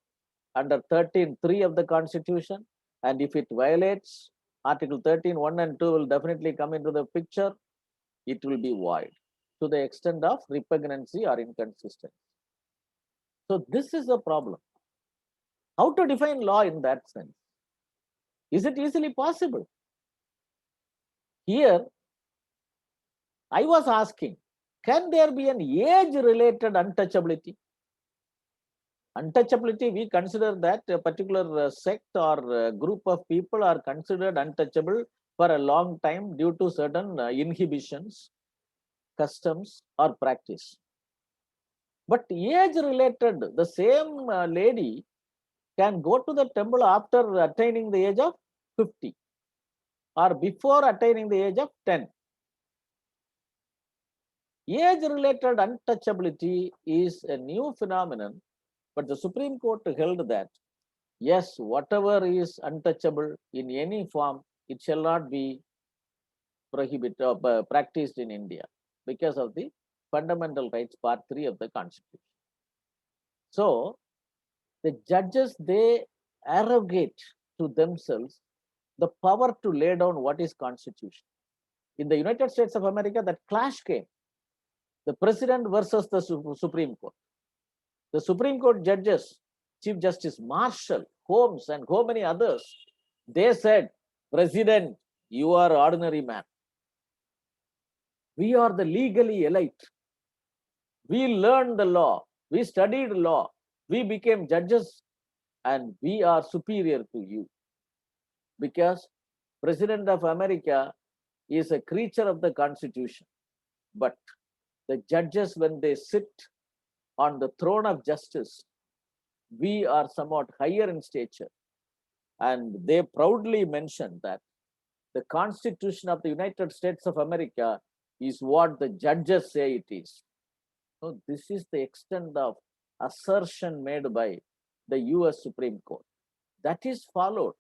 under 13.3 of the Constitution, and if it violates Article 13.1 and 2 will definitely come into the picture. It will be void to the extent of repugnancy or inconsistency. So this is a problem. How to define law in that sense? Is it easily possible? Here, I was asking, can there be an age-related untouchability? Untouchability, we consider that a particular sect or group of people are considered untouchable for a long time due to certain inhibitions, customs, or practice. But age-related, the same lady can go to the temple after attaining the age of 50 or before attaining the age of 10. Age-related untouchability is a new phenomenon, but the Supreme Court held that, yes, whatever is untouchable in any form, it shall not be prohibited or practiced in India because of the fundamental rights part 3 of the Constitution. So the judges, they arrogate to themselves the power to lay down what is Constitution. In the United States of America, that clash came. The president versus the Supreme Court. The Supreme Court judges, Chief Justice Marshall, Holmes, and so many others, they said, President, you are ordinary man. We are the legally elite. We learned the law. We studied law. We became judges and we are superior to you. Because President of America is a creature of the Constitution. But the judges, when they sit on the throne of justice, we are somewhat higher in stature. And they proudly mention that the Constitution of the United States of America is what the judges say it is. So this is the extent of assertion made by the US Supreme Court. That is followed.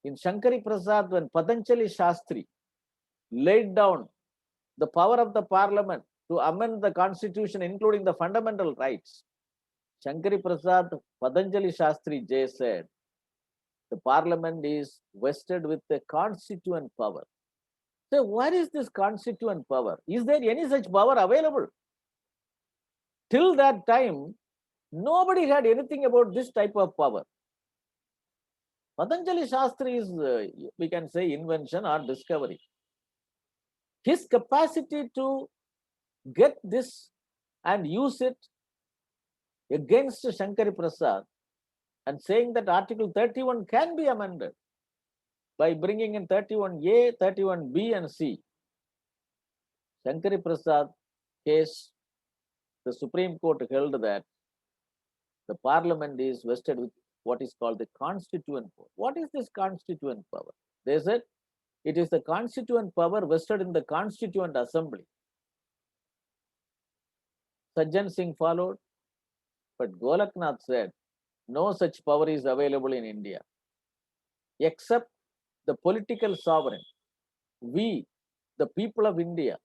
In Shankari Prasad, when Patanjali Shastri laid down the power of the parliament to amend the constitution, including the fundamental rights, Shankari Prasad Patanjali Shastri Jay said, the parliament is vested with the constituent power. So what is this constituent power? Is there any such power available? Till that time, nobody had anything about this type of power. Patanjali Shastri is, we can say, invention or discovery. His capacity to get this and use it against Shankari Prasad and saying that Article 31 can be amended by bringing in 31A, 31B and C. Shankari Prasad case, the Supreme Court held that the parliament is vested with what is called the constituent power. What is this constituent power? They said it is the constituent power vested in the Constituent Assembly. Sajjan Singh followed, but Golaknath said no such power is available in India except the political sovereign. We, the people of India,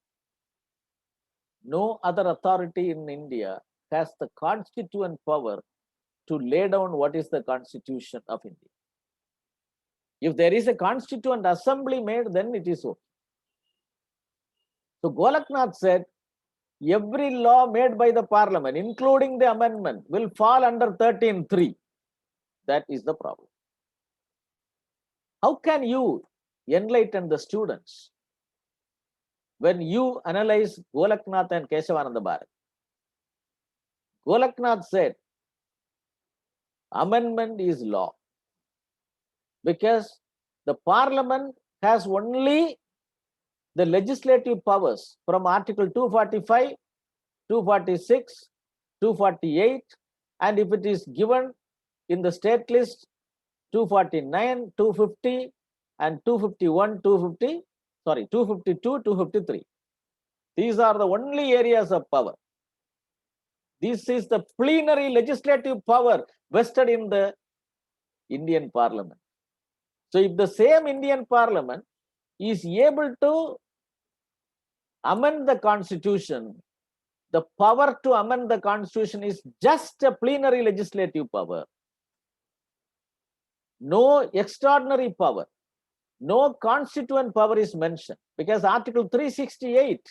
no other authority in India has the constituent power to lay down what is the Constitution of India. If there is a Constituent Assembly made, then it is okay. So Golaknath said, every law made by the parliament, including the amendment, will fall under 13(3). That is the problem. How can you enlighten the students when you analyze Golaknath and Keshavananda Bharati? Golaknath said, amendment is law because the parliament has only the legislative powers from Article 245, 246, 248, and if it is given in the state list, 249, 250, and 251, 252, 253. These are the only areas of power. This is the plenary legislative power vested in the Indian Parliament. So if the same Indian Parliament is able to amend the Constitution, the power to amend the Constitution is just a plenary legislative power. No extraordinary power, no constituent power is mentioned because Article 368,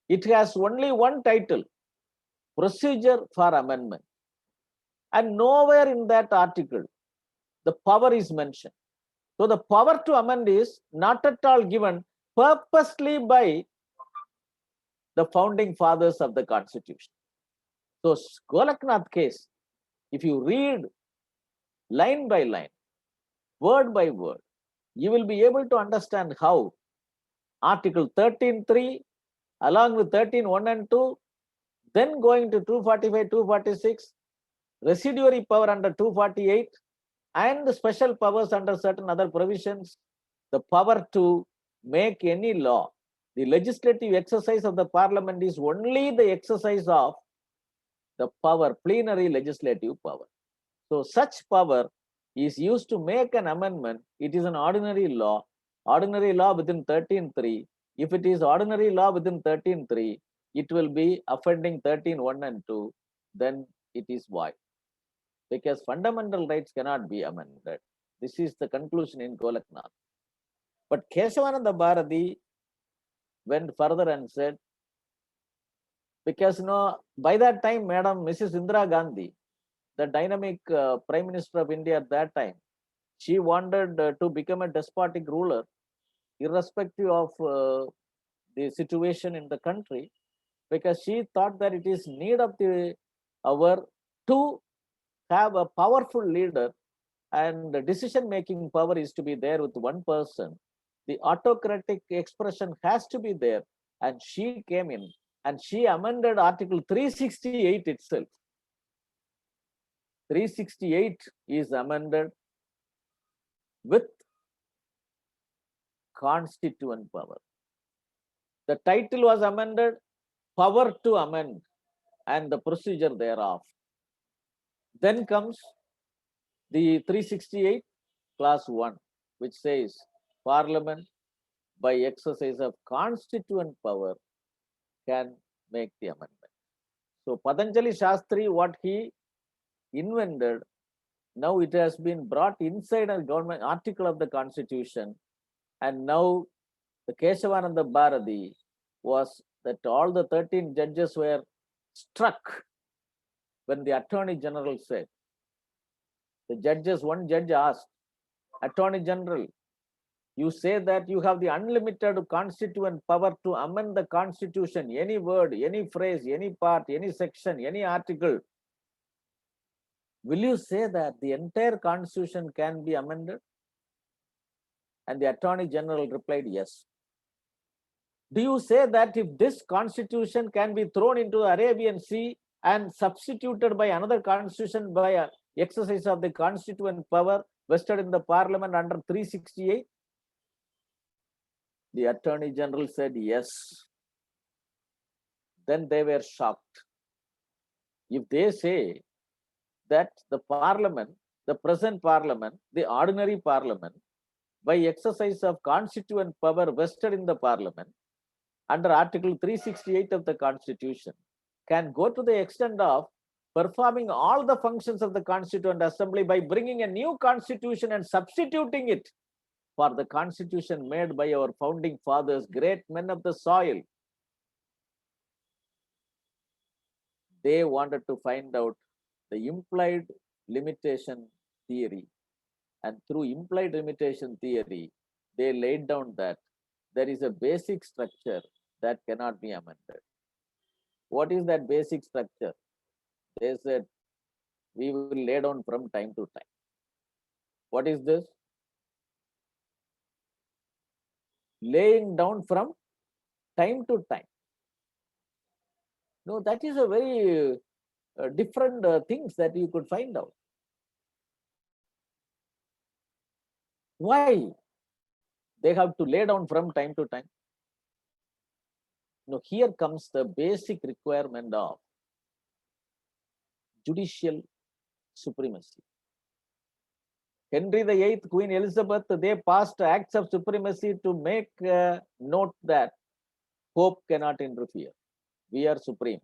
it has only one title, procedure for amendment. And nowhere in that article, the power is mentioned. So the power to amend is not at all given purposely by the founding fathers of the Constitution. So Golaknath case, if you read line by line, word by word, you will be able to understand how Article 13(3 along with 13(1 and 2, then going to 245, 246, residuary power under 248, and the special powers under certain other provisions, the power to make any law. The legislative exercise of the parliament is only the exercise of the power, plenary legislative power. So such power is used to make an amendment. It is an ordinary law within 13(3). If it is ordinary law within 13(3), it will be offending 13(1 and 2, then it is void. Because fundamental rights cannot be amended. This is the conclusion in Golaknath. But Keshavananda Bharati went further and said, because by that time, Madam Mrs. Indira Gandhi, the dynamic Prime Minister of India at that time, she wanted to become a despotic ruler, irrespective of the situation in the country, because she thought that it is need of the hour to have a powerful leader and the decision-making power is to be there with one person, the autocratic expression has to be there. And she came in and she amended Article 368 itself. 368 is amended with constituent power. The title was amended, power to amend, and the procedure thereof. Then comes the 368 clause 1, which says Parliament by exercise of constituent power can make the amendment. So Patanjali Shastri, what he invented, now it has been brought inside a government article of the Constitution, and now the Keshavananda Bharati was that all the 13 judges were struck when the Attorney General said, the judges, one judge asked, Attorney General, you say that you have the unlimited constituent power to amend the Constitution, any word, any phrase, any part, any section, any article. Will you say that the entire Constitution can be amended? And the Attorney General replied, yes. Do you say that if this Constitution can be thrown into the Arabian Sea and substituted by another Constitution by an exercise of the constituent power vested in the Parliament under 368? The Attorney General said yes. Then they were shocked. If they say that the Parliament, the present Parliament, the ordinary Parliament, by exercise of constituent power vested in the Parliament, under Article 368 of the Constitution, can go to the extent of performing all the functions of the Constituent Assembly by bringing a new Constitution and substituting it for the Constitution made by our founding fathers, great men of the soil. They wanted to find out the implied limitation theory. And through implied limitation theory, they laid down that there is a basic structure that cannot be amended. What is that basic structure? They said, we will lay down from time to time. What is this? Laying down from time to time. No, that is a very different things that you could find out. Why they have to lay down from time to time? No, here comes the basic requirement of judicial supremacy. Henry VIII, Queen Elizabeth, they passed acts of supremacy to make note that Pope cannot interfere. We are supreme.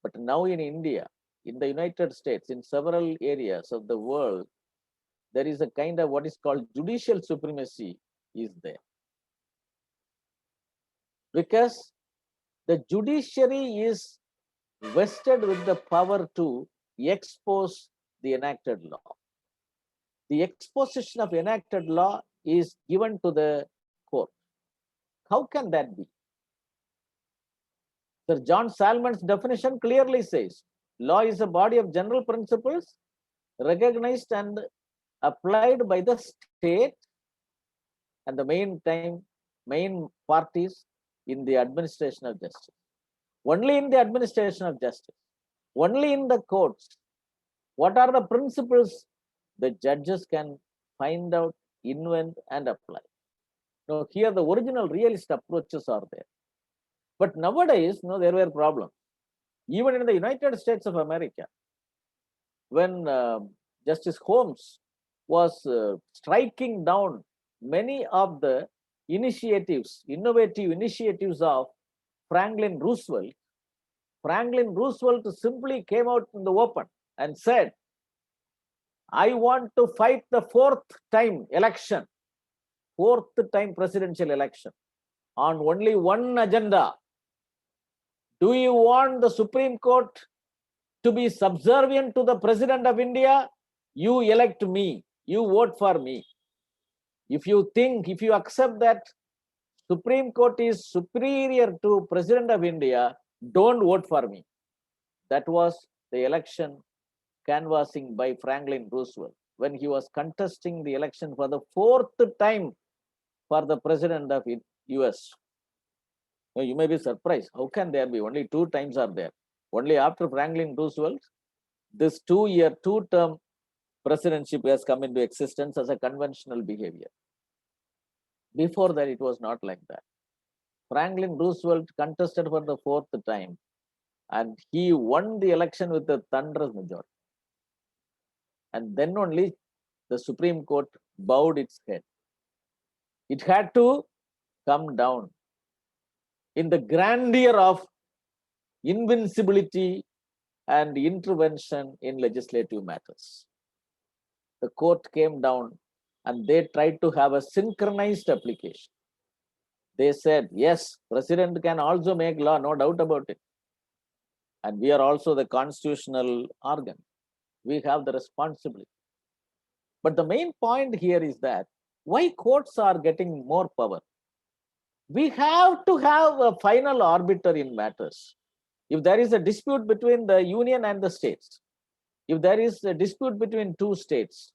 But now in India, in the United States, in several areas of the world, there is a kind of what is called judicial supremacy is there. Because the judiciary is vested with the power to expose the enacted law. The exposition of enacted law is given to the court. How can that be? Sir John Salmon's definition clearly says, law is a body of general principles recognized and applied by the state and the main parties in the administration of justice. Only in the administration of justice, only in the courts. What are the principles the judges can find out, invent, and apply? Now, here the original realist approaches are there. But nowadays, there were problems. Even in the United States of America, when Justice Holmes was striking down many of the initiatives, innovative initiatives of Franklin Roosevelt simply came out in the open and said, I want to fight the fourth time presidential election on only one agenda. Do you want the Supreme Court to be subservient to the President of India? You elect me, you vote for me. If you accept that Supreme Court is superior to President of India, don't vote for me. That was the election canvassing by Franklin Roosevelt when he was contesting the election for the 4th time for the president of US. Now, you may be surprised. How can there be? Only 2 times are there. Only after Franklin Roosevelt, this 2-year, 2-term presidency has come into existence as a conventional behavior. Before that, it was not like that. Franklin Roosevelt contested for the 4th time, and he won the election with a thunderous majority. And then only the Supreme Court bowed its head. It had to come down in the grandeur of invincibility and intervention in legislative matters. The court came down and they tried to have a synchronized application. They said, yes, president can also make law, no doubt about it. And we are also the constitutional organ. We have the responsibility. But the main point here is that why courts are getting more power? We have to have a final arbiter in matters. If there is a dispute between the union and the states, if there is a dispute between 2 states,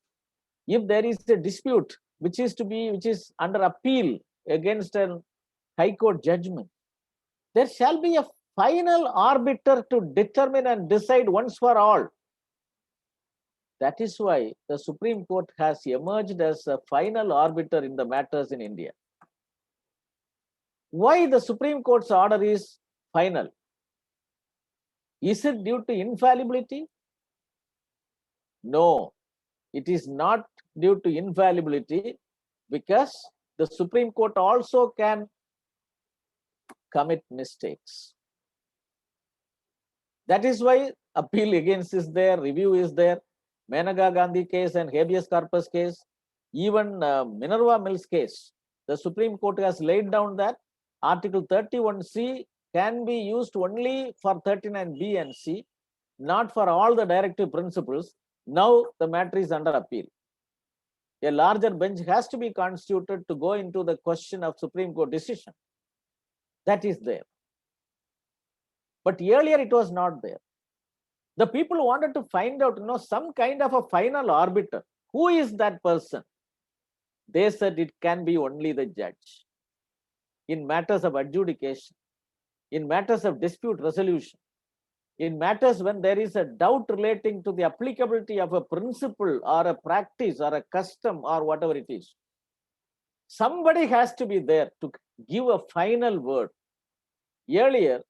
if there is a dispute which is under appeal against a high court judgment, there shall be a final arbiter to determine and decide once for all. That is why the Supreme Court has emerged as a final arbiter in the matters in India. Why the Supreme Court's order is final? Is it due to infallibility? No, it is not due to infallibility, because the Supreme Court also can commit mistakes. That is why appeal against is there, review is there. Maneka Gandhi case and habeas corpus case, even Minerva Mills case, the Supreme Court has laid down that Article 31C can be used only for 39B and C, not for all the directive principles. Now the matter is under appeal. A larger bench has to be constituted to go into the question of Supreme Court decision. That is there. But earlier it was not there. The people wanted to find out, some kind of a final arbiter. Who is that person? They said it can be only the judge. In matters of adjudication, in matters of dispute resolution, in matters when there is a doubt relating to the applicability of a principle or a practice or a custom or whatever it is, somebody has to be there to give a final word. Earlier,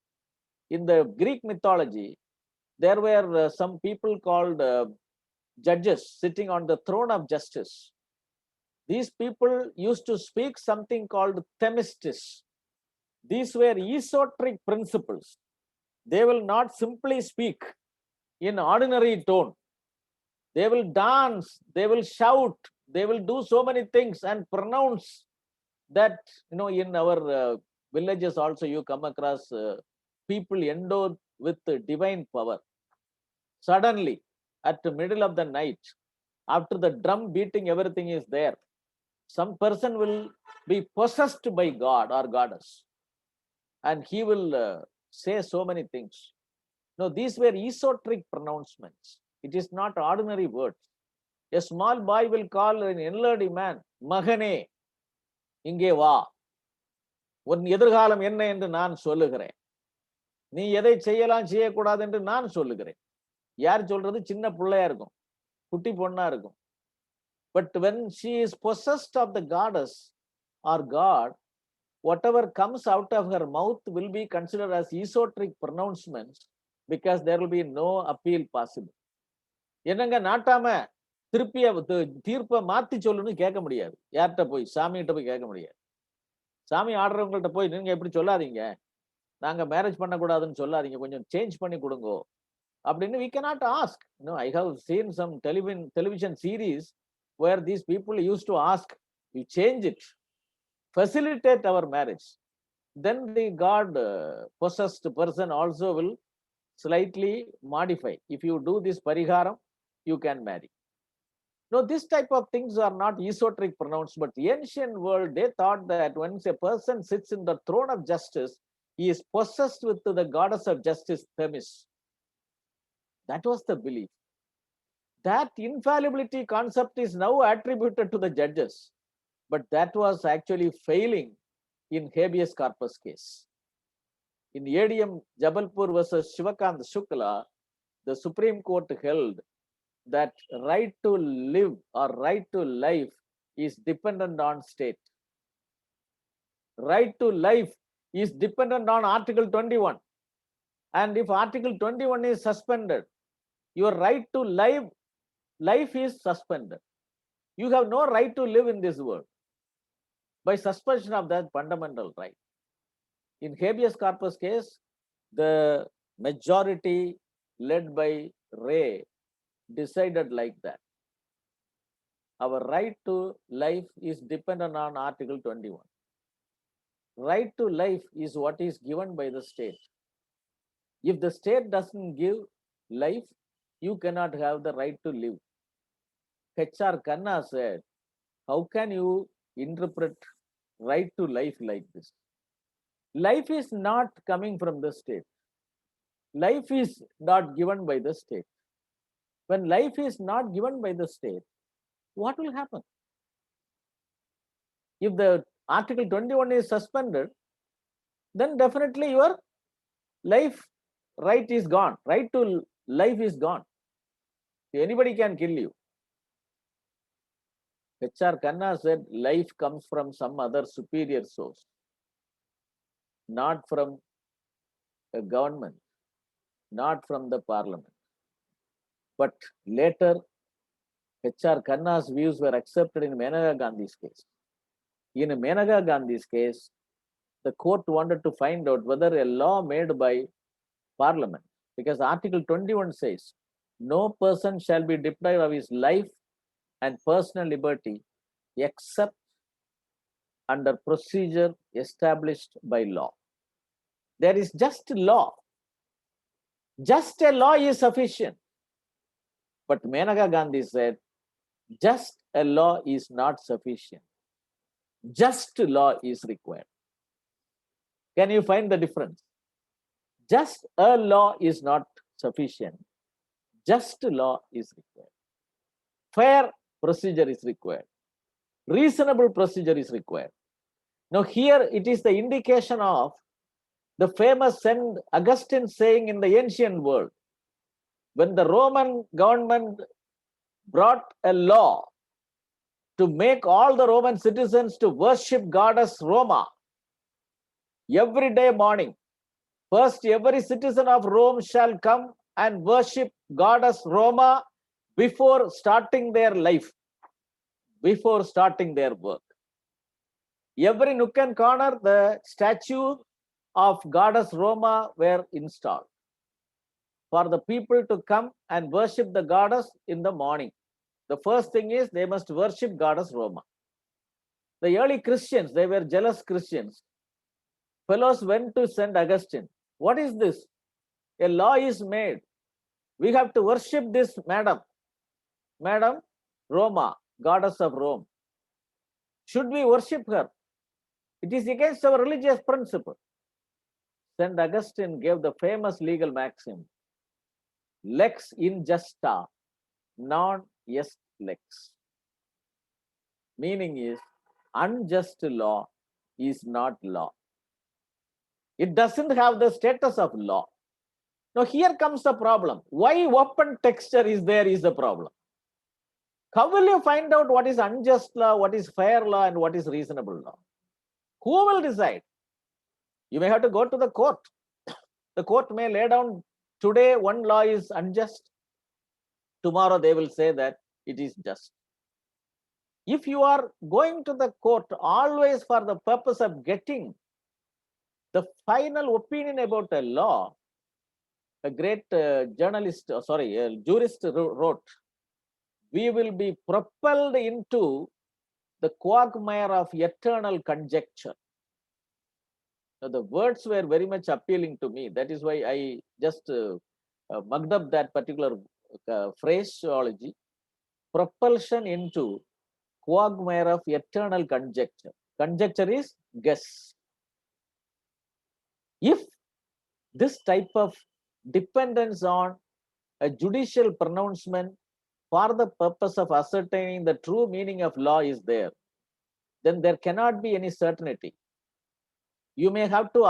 in the Greek mythology, there were some people called judges sitting on the throne of justice. These people used to speak something called Themistys. These were esoteric principles. They will not simply speak in ordinary tone. They will dance, they will shout, they will do so many things and pronounce that, in our villages also you come across people endowed with divine power. Suddenly, at the middle of the night, after the drum beating, everything is there. Some person will be possessed by God or goddess, and he will say so many things. No, these were esoteric pronouncements. It is not ordinary words. A small boy will call an elderly man, Magane, inge va. உன் எதிர்காலம் என்ன என்று நான் சொல்லுகிறேன். நீ எதை செய்யலாம் செய்யக்கூடாது என்று நான் சொல்லுகிறேன். யார் சொல்றது? சின்ன பிள்ளையா இருக்கும், குட்டி பொண்ணா இருக்கும். But when she is possessed of the goddess or God, whatever comes out of her mouth will be considered as esoteric pronouncements, because there will be no appeal possible. என்னங்க நாட்டாம திருப்பிய தீர்ப்பை மாத்தி சொல்லுன்னு கேட்க முடியாது. யார்கிட்ட போய்? சாமிகிட்ட போய் கேட்க முடியாது. சாமி ஆடுறவங்கள்ட்ட போய் நீங்க எப்படி சொல்லாதீங்க, நாங்க மேரேஜ் பண்ணக்கூடாதுன்னு சொல்லாதீங்க, கொஞ்சம் சேஞ்ச் பண்ணி கொடுங்கோ அப்படின்னு we cannot ask. I have seen some television series where these people used to ask, you change it, facilitate our marriage. Then the God possessed person also will slightly modify. If you do this pariharam, you can marry. No, this type of things are not esoteric pronounced, but the ancient world, they thought that once a person sits in the throne of justice, he is possessed with the goddess of justice, Themis. That was the belief. That infallibility concept is now attributed to the judges, but that was actually failing in habeas corpus case. In ADM Jabalpur versus Shivakant Shukla, the Supreme Court held that right to live or right to life is dependent on state. Right to life is dependent on Article 21. And if Article 21 is suspended, your right to life is suspended. You have no right to live in this world by suspension of that fundamental right. In habeas corpus case, the majority led by Ray decided like that. Our right to life is dependent on Article 21. Right to life is what is given by the state. If the state doesn't give life, you cannot have the right to live. H.R. Khanna said, how can you interpret right to life like this? Life is not coming from the state. Life is not given by the state. When life is not given by the state, what will happen? If the Article 21 is suspended, then definitely your life right is gone. Right to life is gone. Anybody can kill you. H.R. Khanna said life comes from some other superior source, not from a government, not from the parliament. But later, H.R. Khanna's views were accepted in Menaka Gandhi's case. In Menaka Gandhi's case, the court wanted to find out whether a law made by parliament, because Article 21 says, no person shall be deprived of his life and personal liberty except under procedure established by law. There is just law. Just a law is sufficient. But Menaka Gandhi said, just a law is not sufficient. Just law is required. Can you find the difference? Just a law is not sufficient. Just law is required. Fair procedure is required. Reasonable procedure is required. Now here it is the indication of the famous St. Augustine saying in the ancient world, when the Roman government brought a law to make all the Roman citizens to worship goddess Roma every day morning. First, every citizen of Rome shall come and worship goddess Roma before starting their life, before starting their work. Every nook and corner, the statue of goddess Roma were installed for the people to come and worship the goddess in the morning. The first thing is they must worship goddess Roma. The early Christians, they were jealous Christians. Fellows went to St. Augustine. What is this? A law is made. We have to worship this Madam Roma, goddess of Rome. Should we worship her? It is against our religious principle. St. Augustine gave the famous legal maxim, lex injusta, non est lex. Meaning is, unjust law is not law. It doesn't have the status of law. Now here comes the problem. Why open texture is there is the problem. How will you find out what is unjust law, what is fair law, and what is reasonable law? Who will decide? You may have to go to the court. The court may lay down today one law is unjust. Tomorrow they will say that it is just. If you are going to the court always for the purpose of getting the final opinion about a law, a great jurist wrote, we will be propelled into the quagmire of eternal conjecture. Now, the words were very much appealing to me. That is why I just mugged up that particular phraseology, propulsion into quagmire of eternal conjecture. Conjecture is guess. If this type of dependence on a judicial pronouncement for the purpose of ascertaining the true meaning of law is there, then there cannot be any certainty. You may have to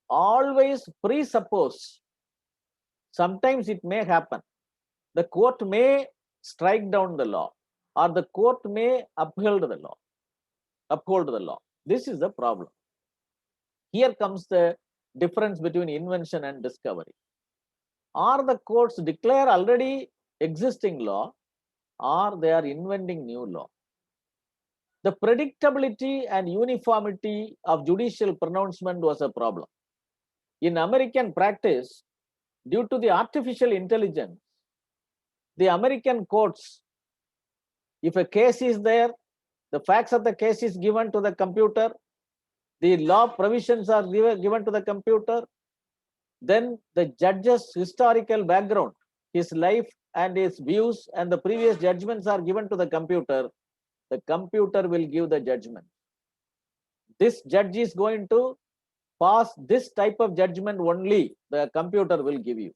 always presuppose. Sometimes it may happen. The court may strike down the law, or the court may uphold the law. This is the problem. Here comes the difference between invention and discovery. Or the courts declare already existing law, or they are inventing new law. The predictability and uniformity of judicial pronouncement was a problem. In American practice, due to the artificial intelligence, the American courts, if a case is there, the facts of the case is given to the computer, the law provisions are given to the computer, then the judge's historical background, his life and his views and the previous judgments are given to the computer will give the judgment. This judge is going to pass this type of judgment only, the computer will give you.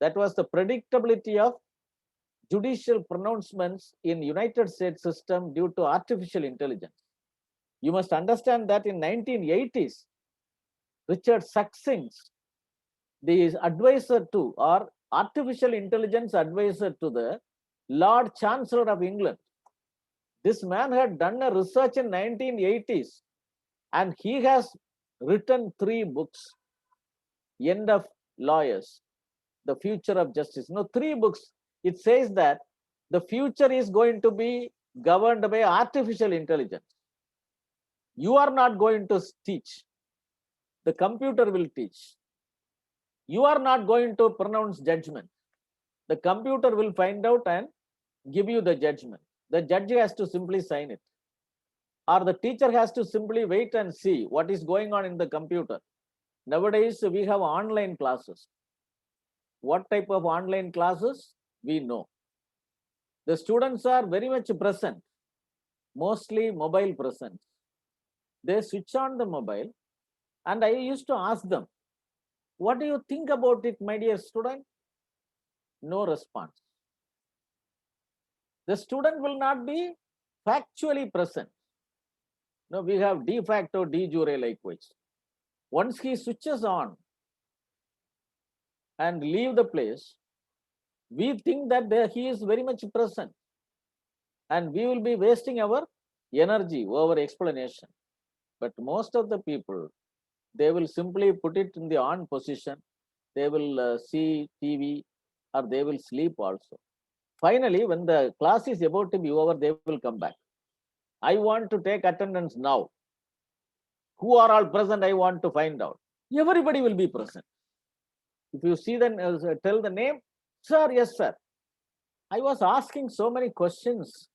That was the predictability of judicial pronouncements in United States system due to artificial intelligence. You must understand that in 1980s, Richard Suckings, the advisor to, or artificial intelligence advisor to the Lord Chancellor of England, this man had done a research in 1980s, and he has written 3 books. End of Lawyers, The Future of Justice. No, 3 books. It says that the future is going to be governed by artificial intelligence. You are not going to teach. The computer will teach. You are not going to pronounce judgment. The computer will find out and give you the judgment. The judge has to simply sign it. Or the teacher has to simply wait and see what is going on in the computer. Nowadays, we have online classes. What type of online classes? We know. The students are very much present, mostly mobile present. They switch on the mobile, and I used to ask them, what do you think about it, my dear student? No response. The student will not be factually present. No, we have de facto, de jure likewise. Once he switches on and leave the place, we think that he is very much present, and we will be wasting our energy over explanation. But most of the people, they will simply put it in the on position. They will see TV, or they will sleep also. Finally, when the class is about to be over, they will come back. I want to take attendance now. Who are all present? I want to find out. Everybody will be present. If you see them, tell the name, sir, yes, sir. I was asking so many questions.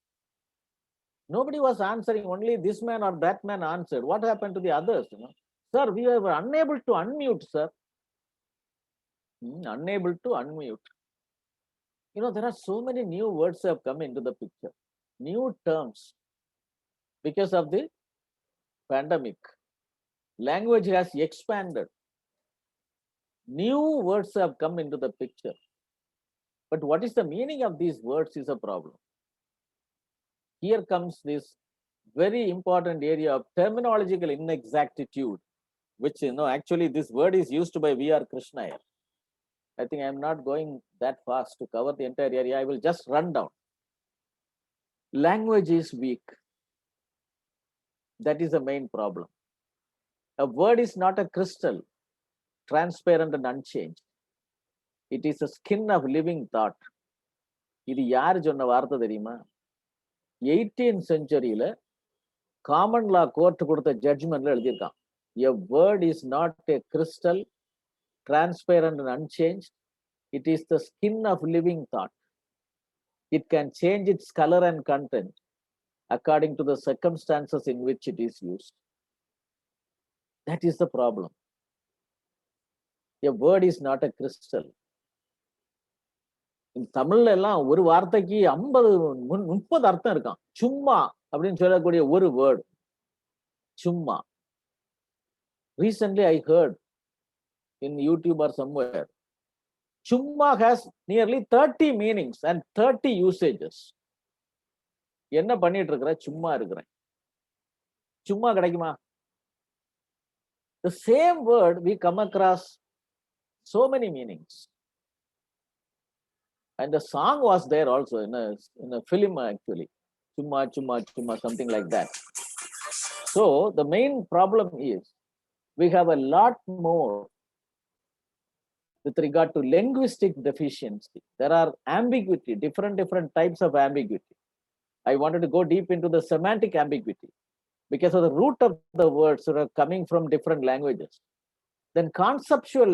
Nobody was answering. Only this man or that man answered. What happened to the others? Sir, we were unable to unmute, sir. Unable to unmute. There are so many new words have come into the picture. New terms. Because of the pandemic. Language has expanded. New words have come into the picture. But what is the meaning of these words is a problem. Here comes this very important area of terminological inexactitude, which, actually this word is used by V.R. Krishna here. I think I am not going that fast to cover the entire area. I will just run down. Language is weak. That is the main problem. A word is not a crystal, transparent and unchanged. It is a skin of living thought. இது யாரு சொன்ன வார்த்தை தெரியுமா? 18th centuryல common லா court கொடுத்த ஜட்ஜ்மெண்ட்ல எழுதியிருக்கான். A word is not a crystal, transparent and unchanged. It is the skin of living thought. It can change its color and content according to the circumstances in which it is used. That is the problem. A word is not a crystal. தமிழ்ல எல்லாம் ஒரு வார்த்தைக்கு 50-30 அர்த்தம் இருக்கான். சும்மா அப்படின்னு சொல்லக்கூடிய ஒரு வேர்டு, சும்மா. Recently I heard in YouTube or somewhere, chumma has nearly 30 meanings and 30 usages. என்ன பண்ணிட்டு இருக்கிற? சும்மா இருக்கிறேன். சும்மா கிடைக்குமா? The same word we come across so many meanings. And the song was there also in a film actually. Chumma, chumma, chumma, something like that. So the main problem is we have a lot more with regard to linguistic deficiency. There are ambiguity, different types of ambiguity. I wanted to go deep into the semantic ambiguity because of the root of the words that are coming from different languages. Then conceptual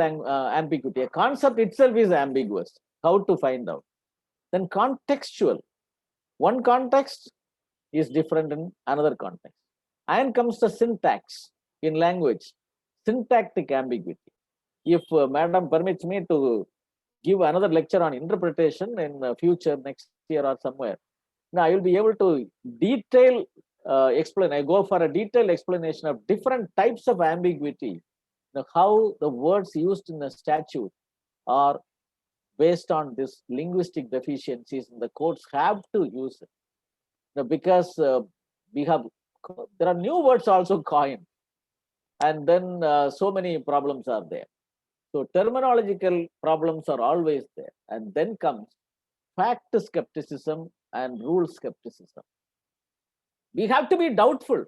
ambiguity. A concept itself is ambiguous. How to find out? Then contextual. One context is different in another context. And comes the syntax in language. Syntactic ambiguity. If Madam permits me to give another lecture on interpretation in future, next year or somewhere, now I will be able to detail explain. I go for a detailed explanation of different types of ambiguity, how the words used in the statute are based on this linguistic deficiencies, and the courts have to use it. Because there are new words also coined, and then so many problems are there. So terminological problems are always there. And then comes fact skepticism and rule skepticism. We have to be doubtful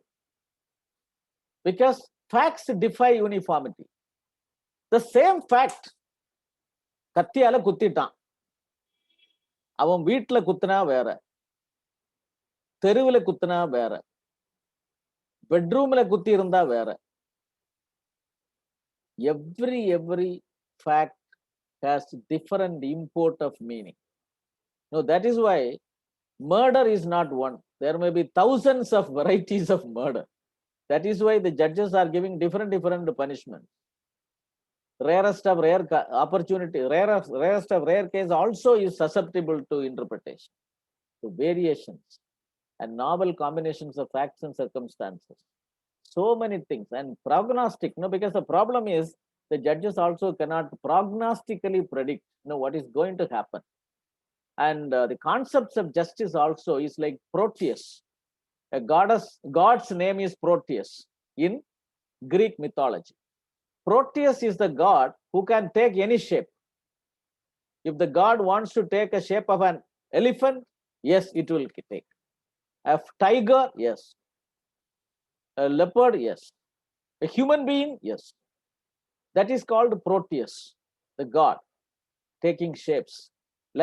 because facts defy uniformity. The same fact, கத்தியால குத்திட்டான், அவன் வீட்டுல குத்துனா வேற, தெருவுல குத்துனா வேற, பெட்ரூம்ல குத்தி இருந்தா வேற. Every fact has different import of meaning. No, that is why murder is not one. There may be thousands of varieties of murder. That is why the judges are giving different punishments. Rarest of rare opportunity, rarest of rare case also is susceptible to interpretation, to variations and novel combinations of facts and circumstances. So many things. And prognostic, because the problem is the judges also cannot prognostically predict what is going to happen. And the concepts of justice also is like Proteus. A god's name is Proteus in Greek mythology. Proteus is the god who can take any shape. If the god wants to take a shape of an elephant, yes, it will take. A tiger, yes. A leopard, yes. A human being, yes. That is called Proteus, the god, taking shapes.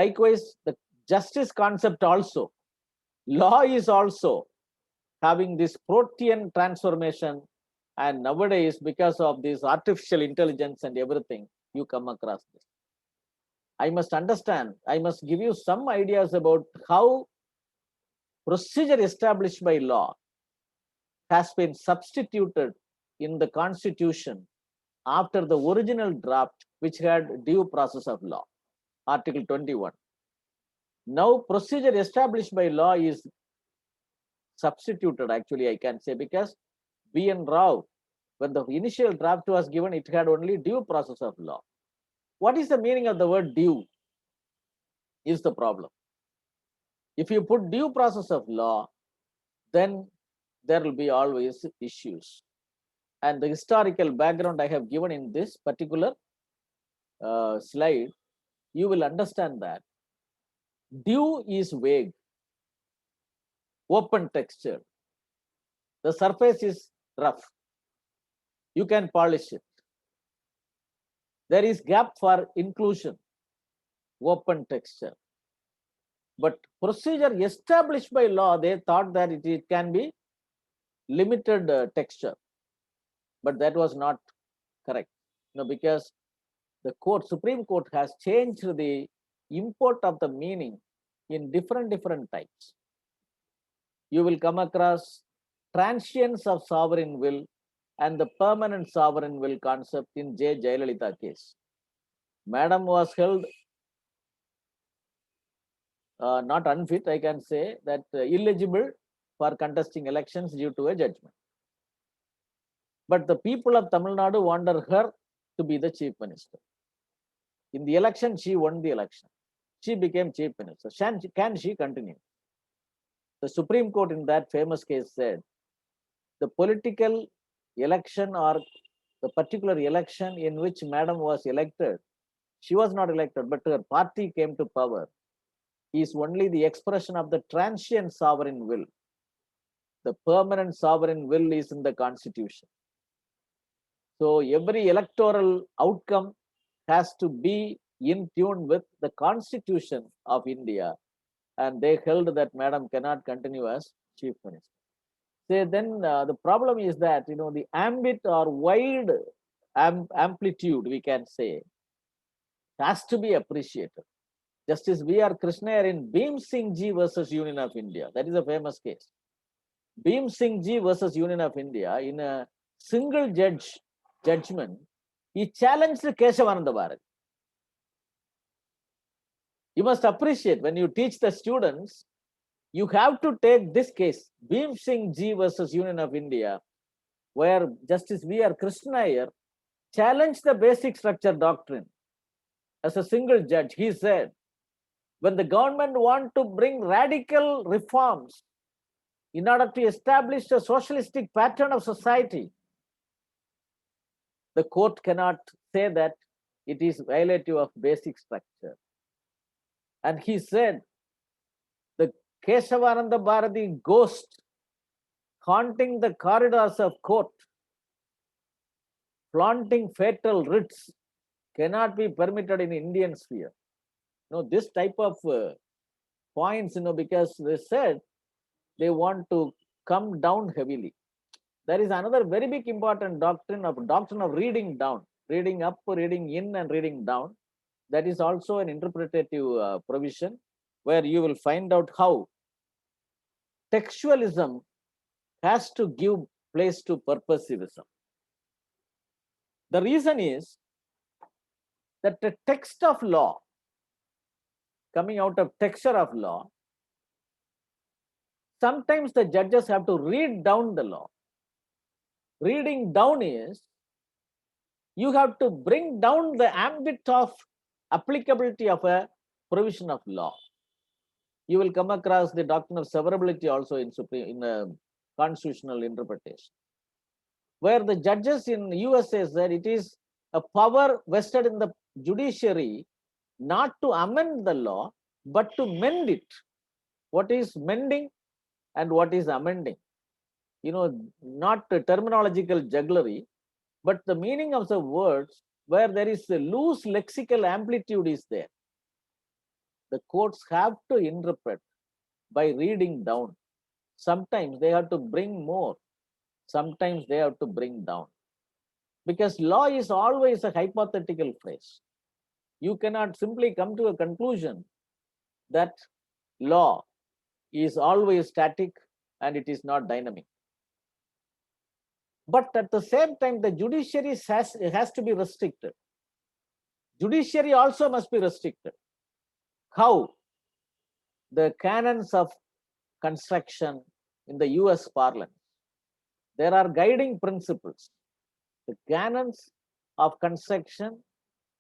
Likewise, the justice concept also, law is also having this Protean transformation. And nowadays, because of this artificial intelligence and everything, you come across this. I must understand, I must give you some ideas about how procedure established by law has been substituted in the Constitution after the original draft, which had due process of law, Article 21. Now, procedure established by law is substituted, actually, I can say, because B.N. Rao, when the initial draft was given, it had only due process of law. What is the meaning of the word due is the problem. If you put due process of law, then there will be always issues. And the historical background I have given in this particular slide, you will understand that due is vague, open texture. The surface is rough. You can polish it. There is gap for inclusion, open texture. But procedure established by law, they thought that it can be limited texture. But that was not correct. Because the Supreme Court has changed the import of the meaning in different types. You will come across transience of sovereign will and the permanent sovereign will concept in J. Jayalalitha case. Madam was held not unfit, I can say, that illegible for contesting elections due to a judgment. But the people of Tamil Nadu wanted her to be the chief minister. In the election, she won the election. She became chief minister. Can she continue? The Supreme Court in that famous case said the political election or the particular election in which Madam was elected, she was not elected, but her party came to power, is only the expression of the transient sovereign will. The permanent sovereign will is in the Constitution. So every electoral outcome has to be in tune with the Constitution of India. And they held that Madam cannot continue as Chief Minister. So then the problem is that, the ambit or wide amplitude, we can say, has to be appreciated. Justice V.R. Krishna in Bhim Singh Ji versus Union of India. That is a famous case. Bhim Singh Ji versus Union of India, in a single judgment, he challenged Keshavananda Bharati. You must appreciate when you teach the students, you have to take this case, Bhim Singh Ji versus Union of India, where Justice V.R. Krishna challenged the basic structure doctrine. As a single judge, he said, when the government want to bring radical reforms in order to establish a socialistic pattern of society, the court cannot say that it is violative of basic structure. And he said, the Keshavananda Bharati ghost haunting the corridors of court, flaunting fatal writs, cannot be permitted in Indian sphere. This type of points, because they said they want to come down heavily. There is another very big important doctrine of reading down, reading up, reading in, and reading down. That is also an interpretative provision where you will find out how textualism has to give place to purposivism. The reason is that the text of law, coming out of texture of law, sometimes the judges have to read down the law. Reading down is, you have to bring down the ambit of applicability of a provision of law. You will come across the doctrine of severability also in constitutional interpretation, where the judges in USA said it is a power vested in the judiciary not to amend the law, but to mend it. What is mending and what is amending? Not terminological jugglery, but the meaning of the words where there is a loose lexical amplitude is there. The courts have to interpret by reading down. Sometimes they have to bring more. Sometimes they have to bring down. Because law is always a hypothetical phrase. You cannot simply come to a conclusion that law is always static and it is not dynamic. But at the same time, the judiciary has to be restricted. Judiciary also must be restricted. How? The canons of construction in the US parlance. There are guiding principles. The canons of construction,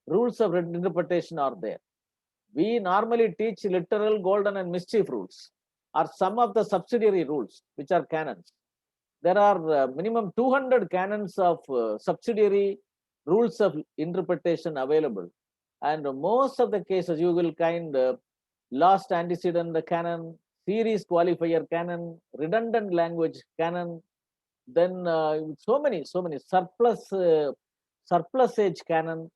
rules of interpretation are there. We normally teach literal, golden, and mischief rules, are some of the subsidiary rules, which are canons. There are minimum 200 canons of subsidiary rules of interpretation available. And most of the cases, you will find last antecedent canon, series qualifier canon, redundant language canon, then so many surplusage canon.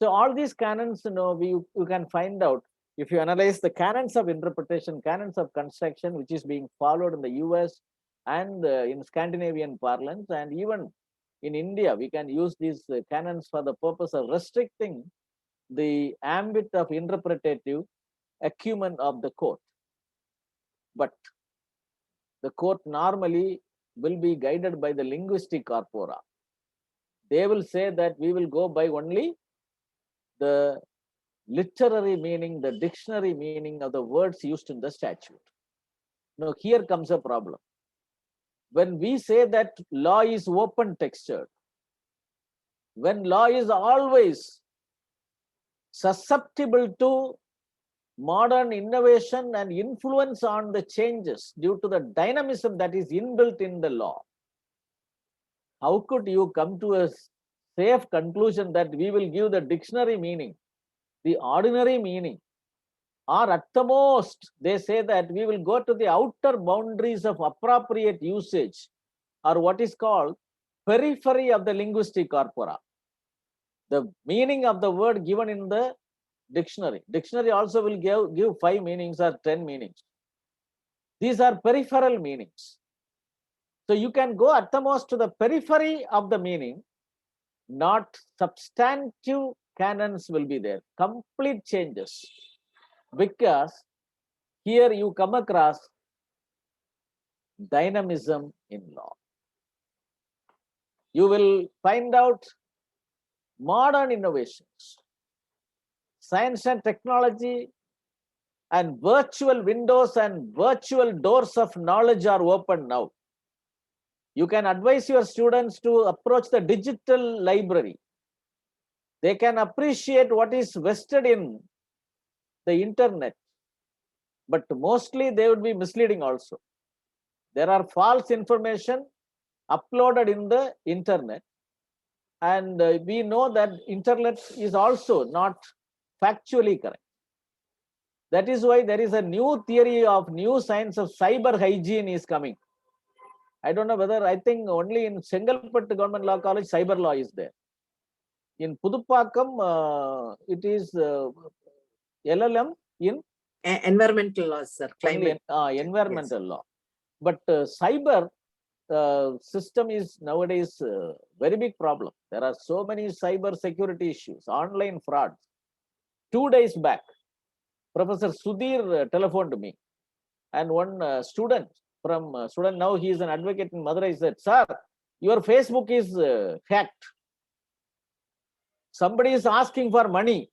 So all these canons, you can find out if you analyze the canons of interpretation, canons of construction, which is being followed in the US and in Scandinavian parlance, and even in India, we can use these canons for the purpose of restricting the ambit of interpretative acumen of the court. But the court normally will be guided by the linguistic corpora. They will say that we will go by only the literary meaning, the dictionary meaning of the words used in the statute. Now, here comes a problem. When we say that law is open textured, when law is always susceptible to modern innovation and influence on the changes due to the dynamism that is inbuilt in the law. How could you come to a safe conclusion that we will give the dictionary meaning, the ordinary meaning, or at the most, they say that we will go to the outer boundaries of appropriate usage, or what is called periphery of the linguistic corpora. The meaning of the word given in the dictionary. Dictionary also will give 5 meanings or 10 meanings. These are peripheral meanings. So you can go at the most to the periphery of the meaning, not substantive canons will be there, complete changes. Because here you come across dynamism in law. You will find out modern innovations, science and technology, and virtual windows and virtual doors of knowledge are open now. You can advise your students to approach the digital library. They can appreciate what is vested in the internet, but mostly they would be misleading also. There are false information uploaded in the internet, and we know that internet is also not factually correct. That is why there is a new theory of new science of cyber hygiene is coming. I don't know whether, I think only in Chengalpattu Government Law College, cyber law is there. In Pudupakkam, it is LLM in
Environmental laws, sir. Climate.
Environmental law. But cyber system is nowadays very big problem. There are so many cyber security issues, online frauds. 2 days back, Professor Sudhir telephoned me, and one student from student, now he is an advocate in Madurai, said, "Sir, your Facebook is hacked. Somebody is asking for money.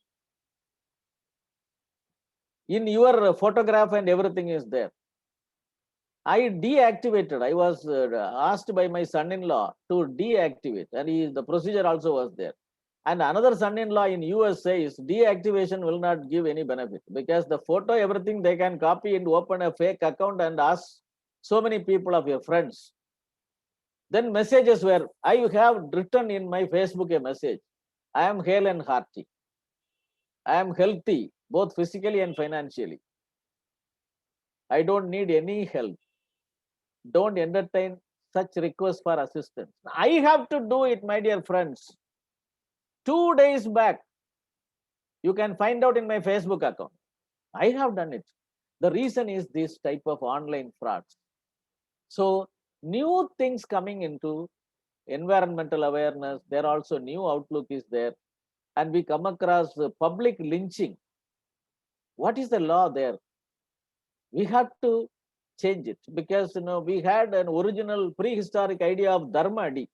In your photograph and everything is there." I deactivated. I was asked by my son-in-law to deactivate, and the procedure also was there. And another son-in-law in US says deactivation will not give any benefit, because the photo, everything they can copy and open a fake account and ask so many people of your friends. Then messages were, I have written in my Facebook a message, I am hale and hearty. I am healthy, both physically and financially. I don't need any help. Don't entertain such requests for assistance. I have to do it, my dear friends. 2 days back, you can find out in my Facebook account. I have done it. The reason is this type of online frauds. So new things coming into environmental awareness, there also new outlook is there. And we come across public lynching. What is the law there? We have to change it, because we had an original prehistoric idea of dharma adi.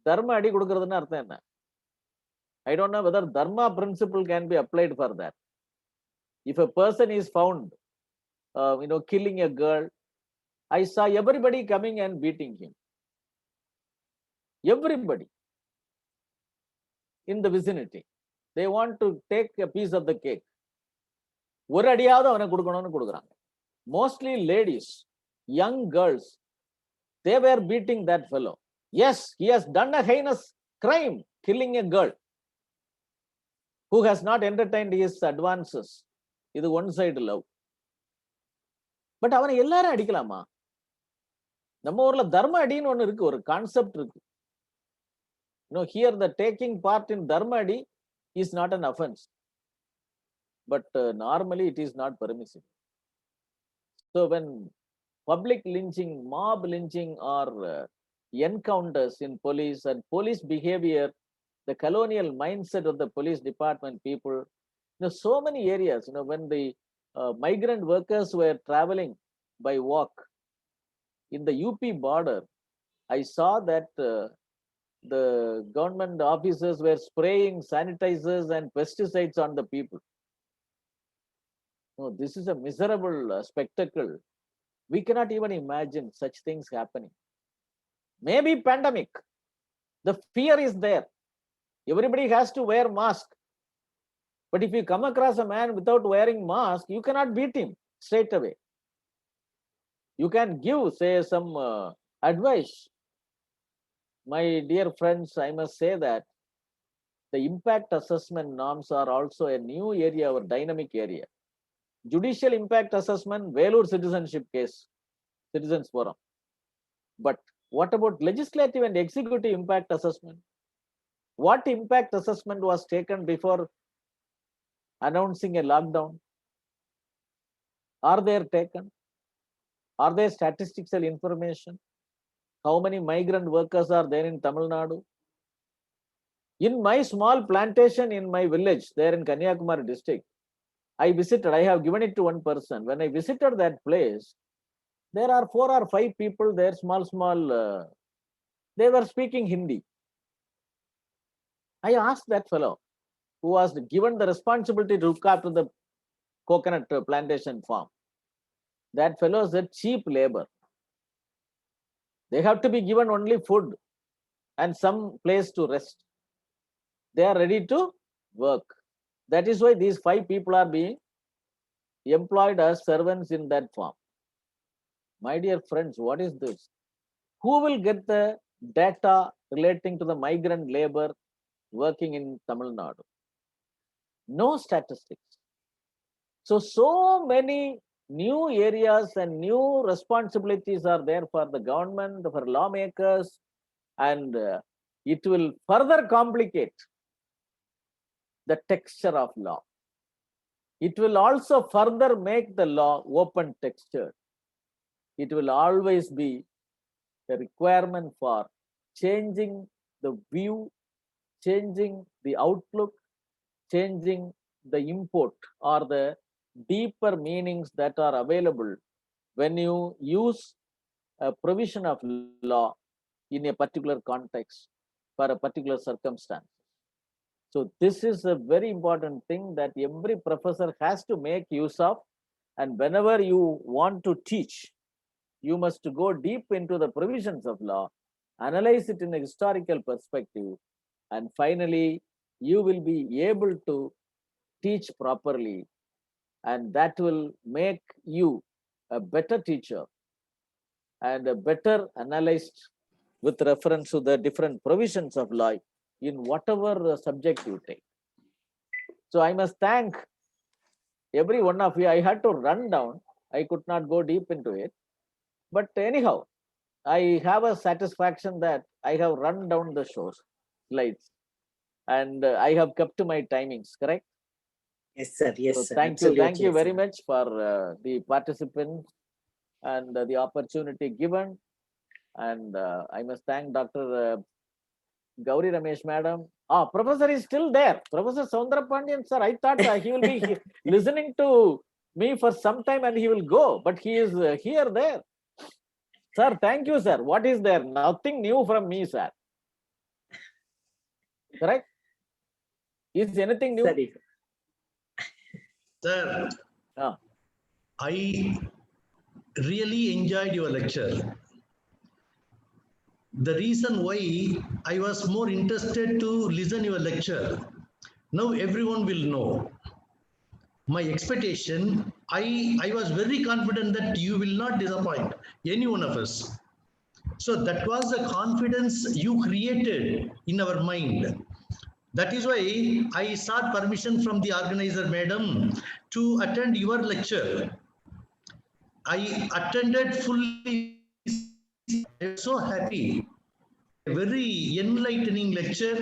Dharma adi kudukuradhuna artham enna? I don't know whether dharma principle can be applied for that. If a person is found killing a girl, I saw everybody coming and beating him. Everybody in the vicinity, they want to take a piece of the cake. ஒரு அடியாவது அவனை கொடுக்கணும்னு கொடுக்குறாங்க. Mostly ladies, young girls, they were beating that fellow. Yes, he has done a heinous crime, killing a girl who has not entertained his advances. இது one side love. But அவனை எல்லாரும் அடிக்கலாமா? நம்ம ஊர்ல தர்ம அடின்னு ஒண்ணு இருக்கு, ஒரு கான்செப்ட் இருக்கு. Here the taking part in dharma adi is not an offense, but normally it is not permissible. So when public lynching, mob lynching, or encounters in police and police behavior, the colonial mindset of the police department people, so many areas, when the migrant workers were traveling by walk in the UP border, I saw that the government officers were spraying sanitizers and pesticides on the people. No, this is a miserable spectacle. We cannot even imagine such things happening. Maybe pandemic. The fear is there. Everybody has to wear mask. But if you come across a man without wearing mask, you cannot beat him straight away. You can give, say, some advice. My dear friends, I must say that the impact assessment norms are also a new area or dynamic area. Judicial impact assessment, Vellore citizenship case, Citizens Forum. But what about legislative and executive impact assessment? What impact assessment was taken before announcing a lockdown? Are they taken? Are there statistical information? How many migrant workers are there in Tamil Nadu? In my small plantation in my village there in Kanyakumari district, I visited, I have given it to one person. When I visited that place, there are 4 or 5 people there, small, they were speaking Hindi. I asked that fellow who was given the responsibility to look after the coconut plantation farm. That fellow said cheap labor. They have to be given only food and some place to rest. They are ready to work. That is why these 5 people are being employed as servants in that farm. My dear friends, what is this? Who will get the data relating to the migrant labor working in Tamil Nadu? No statistics. So many new areas and new responsibilities are there for the government, for lawmakers, and it will further complicate the texture of law. It will also further make the law open textured. It will always be a requirement for changing the view, changing the outlook, changing the import or the deeper meanings that are available when you use a provision of law in a particular context for a particular circumstance. So this is a very important thing that every professor has to make use of, and whenever you want to teach, you must go deep into the provisions of law, analyze it in a historical perspective, and finally you will be able to teach properly, and that will make you a better teacher and a better analyst with reference to the different provisions of law in whatever subject you take. So I must thank every one of you. I had to run down. I could not go deep into it. But anyhow, I have a satisfaction that I have run down the slides, and I have kept to my timings, correct?
Yes, sir. Yes,
So
sir.
thank you
Absolutely,
very
sir.
much for the participants and the opportunity given. And I must thank Dr. Gauri Ramesh madam. Professor is still there. Professor Soundra Pandian, sir, I thought he will be listening to me for some time and he will go, but he is here there. Sir, thank you, sir. What is there? Nothing new from me, sir. Correct? Is anything new?
Sorry.
Sir,
Ah.
I really enjoyed your lecture. The reason why I was more interested to listen your lecture, now everyone will know. My expectation, I was very confident that you will not disappoint any one of us. So that was the confidence you created in our mind. That is why I sought permission from the organizer, madam, to attend your lecture. I attended fully. I'm so happy. A very enlightening lecture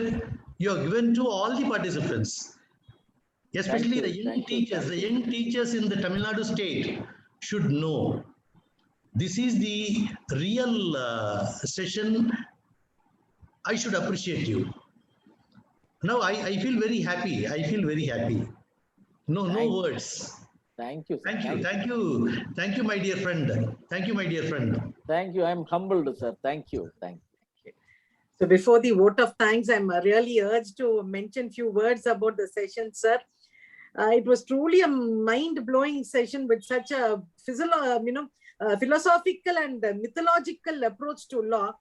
you have given to all the participants, especially the young teachers. The young teachers in the Tamil Nadu state should know this is the real session. I should appreciate you. Now I feel very happy. I feel very happy. No words.
Thank you, sir.
Thank you, my dear friend. Thank you, my dear friend.
Thank you. I'm humbled, sir. Thank you. Thank you.
So before the vote of thanks, I'm really urged to mention few words about the session, sir. It was truly a mind-blowing session with such a philosophical and mythological approach to law,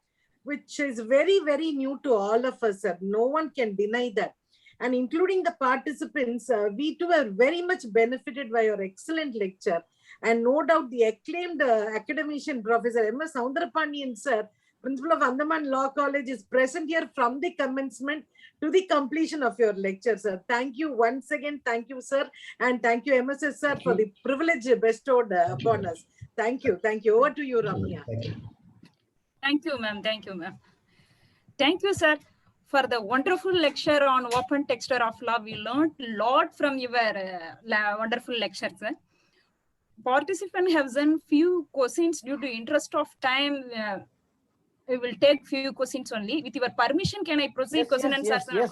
which is very, very new to all of us, sir. No one can deny that. and including the participants, we too are very much benefited by your excellent lecture. And no doubt the acclaimed academician, Professor M.S. Soundarapanian, sir, Principal of Andaman Law College, is present here from the commencement to the completion of your lecture, sir. Thank you once again. Thank you, sir. And thank you, MSS, sir, for the privilege bestowed upon us. Thank you. Thank you. Over to you, Ramya.
Thank you.
Thank you, ma'am. Thank you, ma'am. Thank you, sir, for the wonderful lecture on open texture of law. We learned a lot from your wonderful lecture, sir. Participants have done few questions due to interest of time. We will take few questions only. With your permission, can I proceed question and answer
please.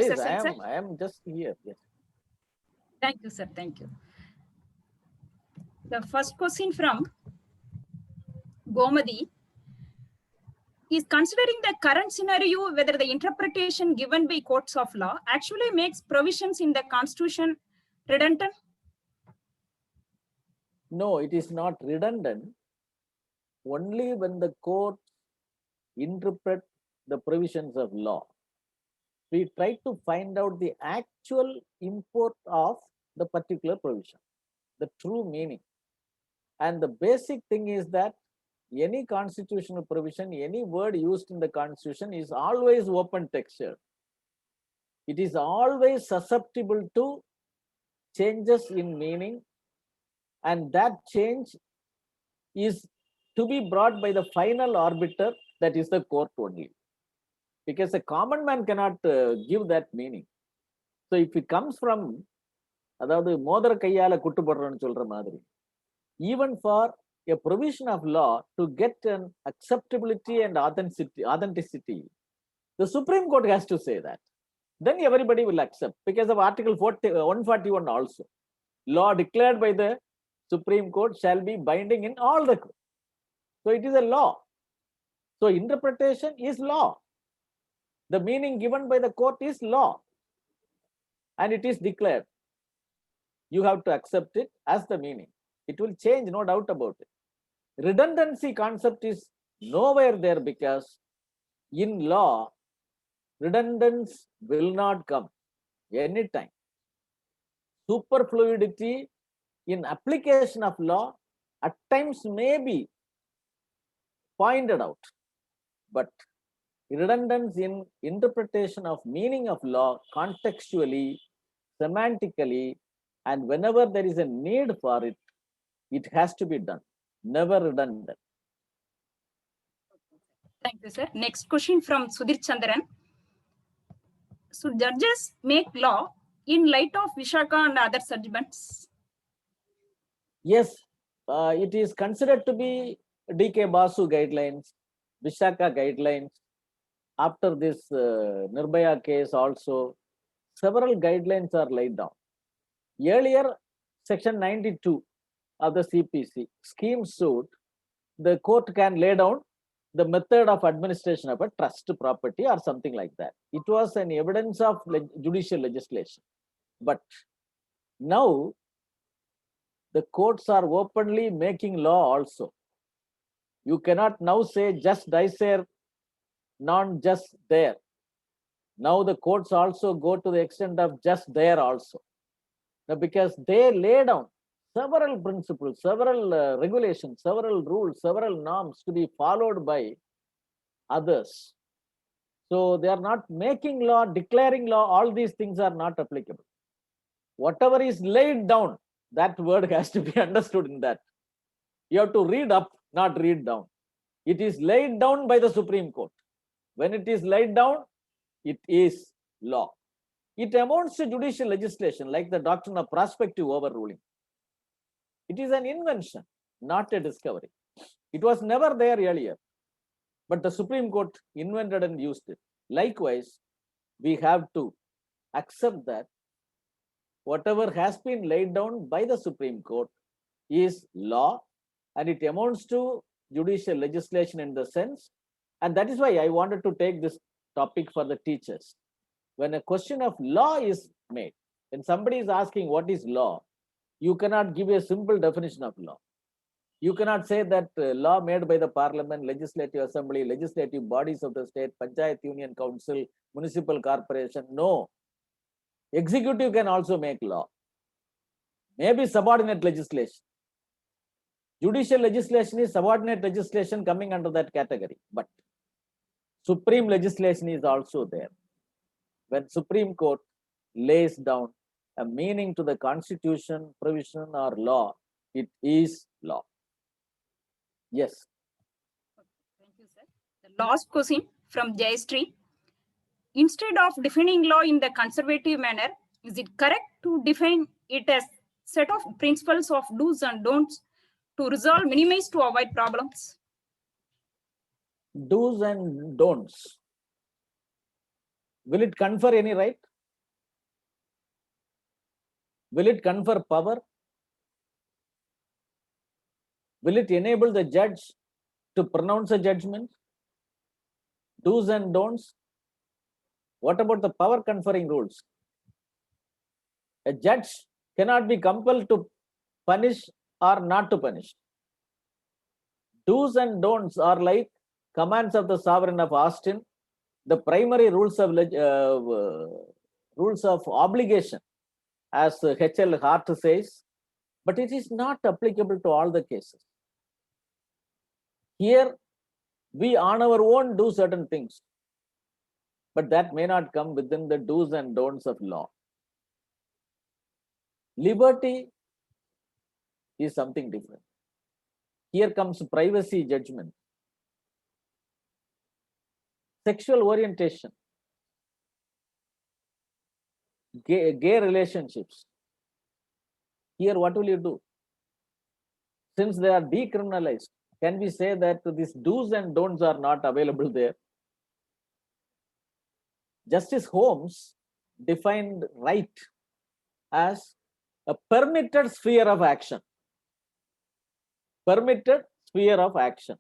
session, sir?
I am just here. Yes.
Thank you, sir. Thank you. The first question from Gomadi is considering the current scenario whether the interpretation given by courts of law actually makes provisions in the Constitution redundant.
No, it is not redundant. Only when the court interpret the provisions of law, we try to find out the actual import of the particular provision, the true meaning. And the basic thing is that any constitutional provision, any word used in the Constitution is always open texture. It is always susceptible to changes in meaning, and that change is to be brought by the final arbiter, that is the court only. Because a common man cannot give that meaning. So if it comes from, அதாவது மோதிர கையால good போடுறோம்னு சொல்ற மாதிரி, even for a provision of law to get an acceptability and authenticity, the Supreme Court has to say that. Then everybody will accept because of Article 141 also. Law declared by the Supreme Court shall be binding in all the courts. So it is a law. So interpretation is law. The meaning given by the court is law. And it is declared. You have to accept it as the meaning. It will change, no doubt about it. Redundancy concept is nowhere there because in law, redundance will not come anytime. Superfluidity in application of law at times may be pointed out, but redundance in interpretation of meaning of law contextually, semantically, and whenever there is a need for it, it has to be done. Never redundant.
Thank you, sir. Next question from Sudhir Chandran. So judges make law in light of Vishaka and other judgments?
Yes, it is considered to be D.K. Basu guidelines, Vishaka guidelines. After this Nirbhaya case also, several guidelines are laid down. Earlier, Section 92 of the CPC, scheme suit, the court can lay down the method of administration of a trust property or something like that. It was an evidence of judicial legislation. But now, the courts are openly making law also. You cannot now say just dicere, non just there. Now the courts also go to the extent of just there also. Now, because they lay down several principles, several regulations, several rules, several norms to be followed by others. So they are not making law, declaring law, all these things are not applicable. Whatever is laid down, that word has to be understood in that. You have to read up, not read down. It is laid down by the Supreme Court. When it is laid down, it is law. It amounts to judicial legislation like the doctrine of prospective overruling. It is an invention, not a discovery. It was never there earlier, but the Supreme Court invented and used it. Likewise, we have to accept that whatever has been laid down by the Supreme Court is law, and it amounts to judicial legislation in the sense, and that is why I wanted to take this topic for the teachers. When a question of law is made, when somebody is asking what is law, you cannot give a simple definition of law. You cannot say that law made by the parliament, legislative assembly, legislative bodies of the state, panchayat union council, municipal corporation. No, Executive can also make law. Maybe subordinate legislation. Judicial legislation is subordinate legislation coming under that category. But supreme legislation is also there. When Supreme Court lays down a meaning to the constitution, provision, or law, it is law. Yes.
Thank you, sir. The last question from Jayashree. Instead of defining law in the conservative manner, is it correct to define it as set of principles of do's and don'ts to resolve, minimize, to avoid problems?
Do's and don'ts. Will it confer any right? Will it confer power? Will it enable the judge to pronounce a judgment? Do's and don'ts. What about the power conferring rules? A judge cannot be compelled to punish or not to punish. Do's and don'ts are like commands of the sovereign of Austin, the primary rules of obligation, as H.L. Hart says, but it is not applicable to all the cases. Here, we on our own do certain things, but that may not come within the do's and don'ts of law. Liberty is something different. Here comes privacy judgment. Sexual orientation, gay relationships. Here, what will you do? Since they are decriminalized, can we say that these do's and don'ts are not available there? Justice Holmes defined right as a permitted sphere of action. Permitted sphere of action.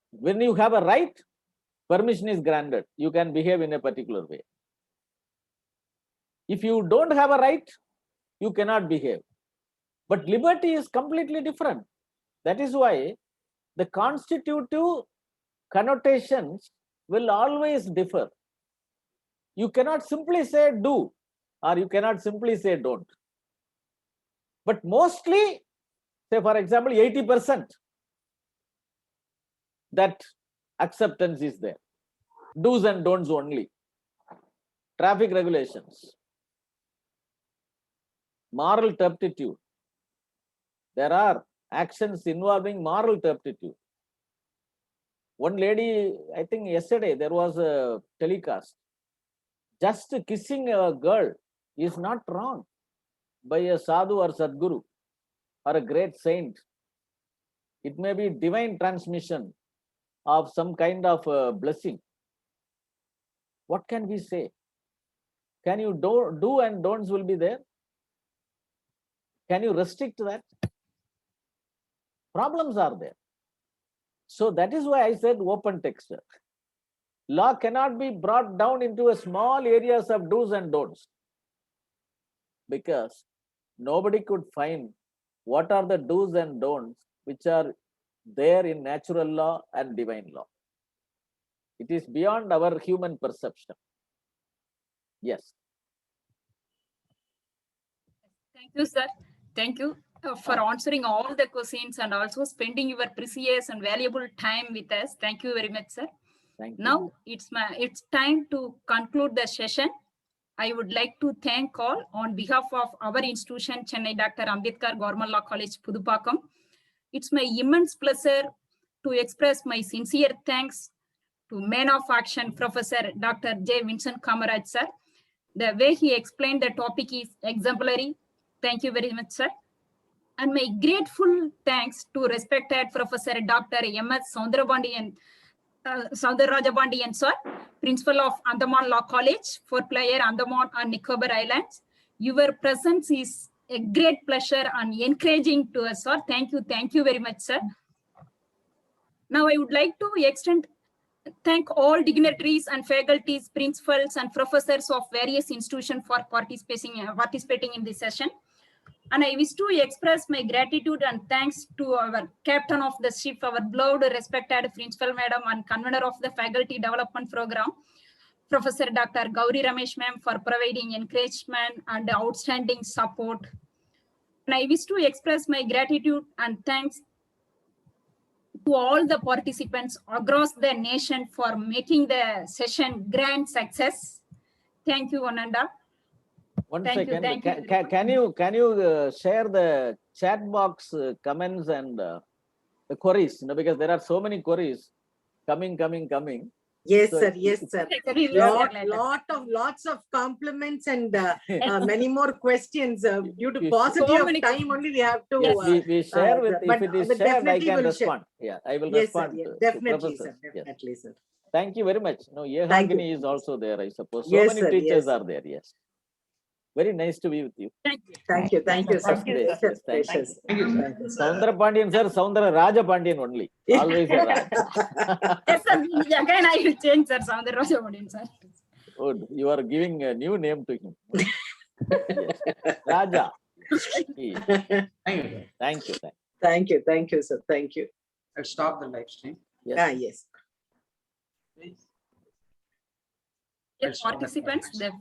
When you have a right, permission is granted. You can behave in a particular way. If you don't have a right, you cannot behave. But liberty is completely different. That is why the constitutive connotations will always differ. You cannot simply say do, or you cannot simply say don't. But mostly, say for example, 80% that acceptance is there. Do's and don'ts only. Traffic regulations. Moral turpitude. There are actions involving moral turpitude. One lady, I think yesterday, there was a telecast. Just kissing a girl is not wrong by a sadhu or sadguru or a great saint. It may be divine transmission of some kind of blessing. What can we say? Can you do and don'ts will be there? Can you restrict that? Problems are there. So that is why I said open texture. Law cannot be brought down into a small areas of do's and don'ts, because nobody could find what are the do's and don'ts which are there in natural law and divine law. It is beyond our human perception. Yes.
Thank you, sir. Thank you for answering all the questions and also spending your precious and valuable time with us. Thank you very much, sir.
Thank you.
Now it's time to conclude the session. I would like to thank all on behalf of our institution, Chennai Dr. Ambedkar Government Law College, Pudupakkam. It's my immense pleasure to express my sincere thanks to Man of Action, Professor Dr. J. Vincent Kamaraj, sir. The way he explained the topic is exemplary. Thank you very much, sir. And my grateful thanks to respected Professor Dr. M.S. Soundararajabandiyan, sir, Principal of Andaman Law College for Player, Andaman and Nicobar Islands. Your presence is a great pleasure and encouraging to us, sir. Thank you very much, sir. Now I would like to thank all dignitaries and faculties, principals and professors of various institutions for participating in this session. And I wish to express my gratitude and thanks to our captain of the ship, our beloved respected principal madam and convener of the faculty development program, Professor Dr. Gauri Ramesh ma'am for providing encouragement and outstanding support. And I wish to express my gratitude and thanks to all the participants across the nation for making the session grand success. Thank you, Ananda.
One
Thank you,
second.
thank you
Ca-
very much.
can you share the chat box comments and the queries? Because there are so many queries coming.
Yes,
So
sir. Yes, sir.
We will share later.
Lots of compliments and many more questions. Due to
You-
paucity
So
of
many
time only, we have to.
Yes, we share with. If
but
it is
but
shared, I
definitely
can
will share.
respond. Yeah, I will
Yes, sir.
respond.
Yeah,
to
definitely, sir.
professors. Yes.
Definitely, sir.
Thank you very much. No,
Thank you.
Yehangini is also there, I suppose. So
Yes,
many
sir.
teachers
Yes.
are there. Yes. Very nice to be with you.
Thank you.
Thank you. Thank you, sir.
Thank you, sir.
Precious,
Thank you.
precious.
Thank you,
Thank you, sir.
Soundara Pandian, sir. Soundara Raja Pandian only. Always a Raj.
Yes, sir. Again, I will change, sir. Soundara Raja, sir.
Oh, you are giving a new name to him. Yes. Raja. He-
Thank you.
Thank you.
Thank you. Thank you, sir. Thank you.
I'll stop the live stream.
Yes.
Yes.
Yes, participants, the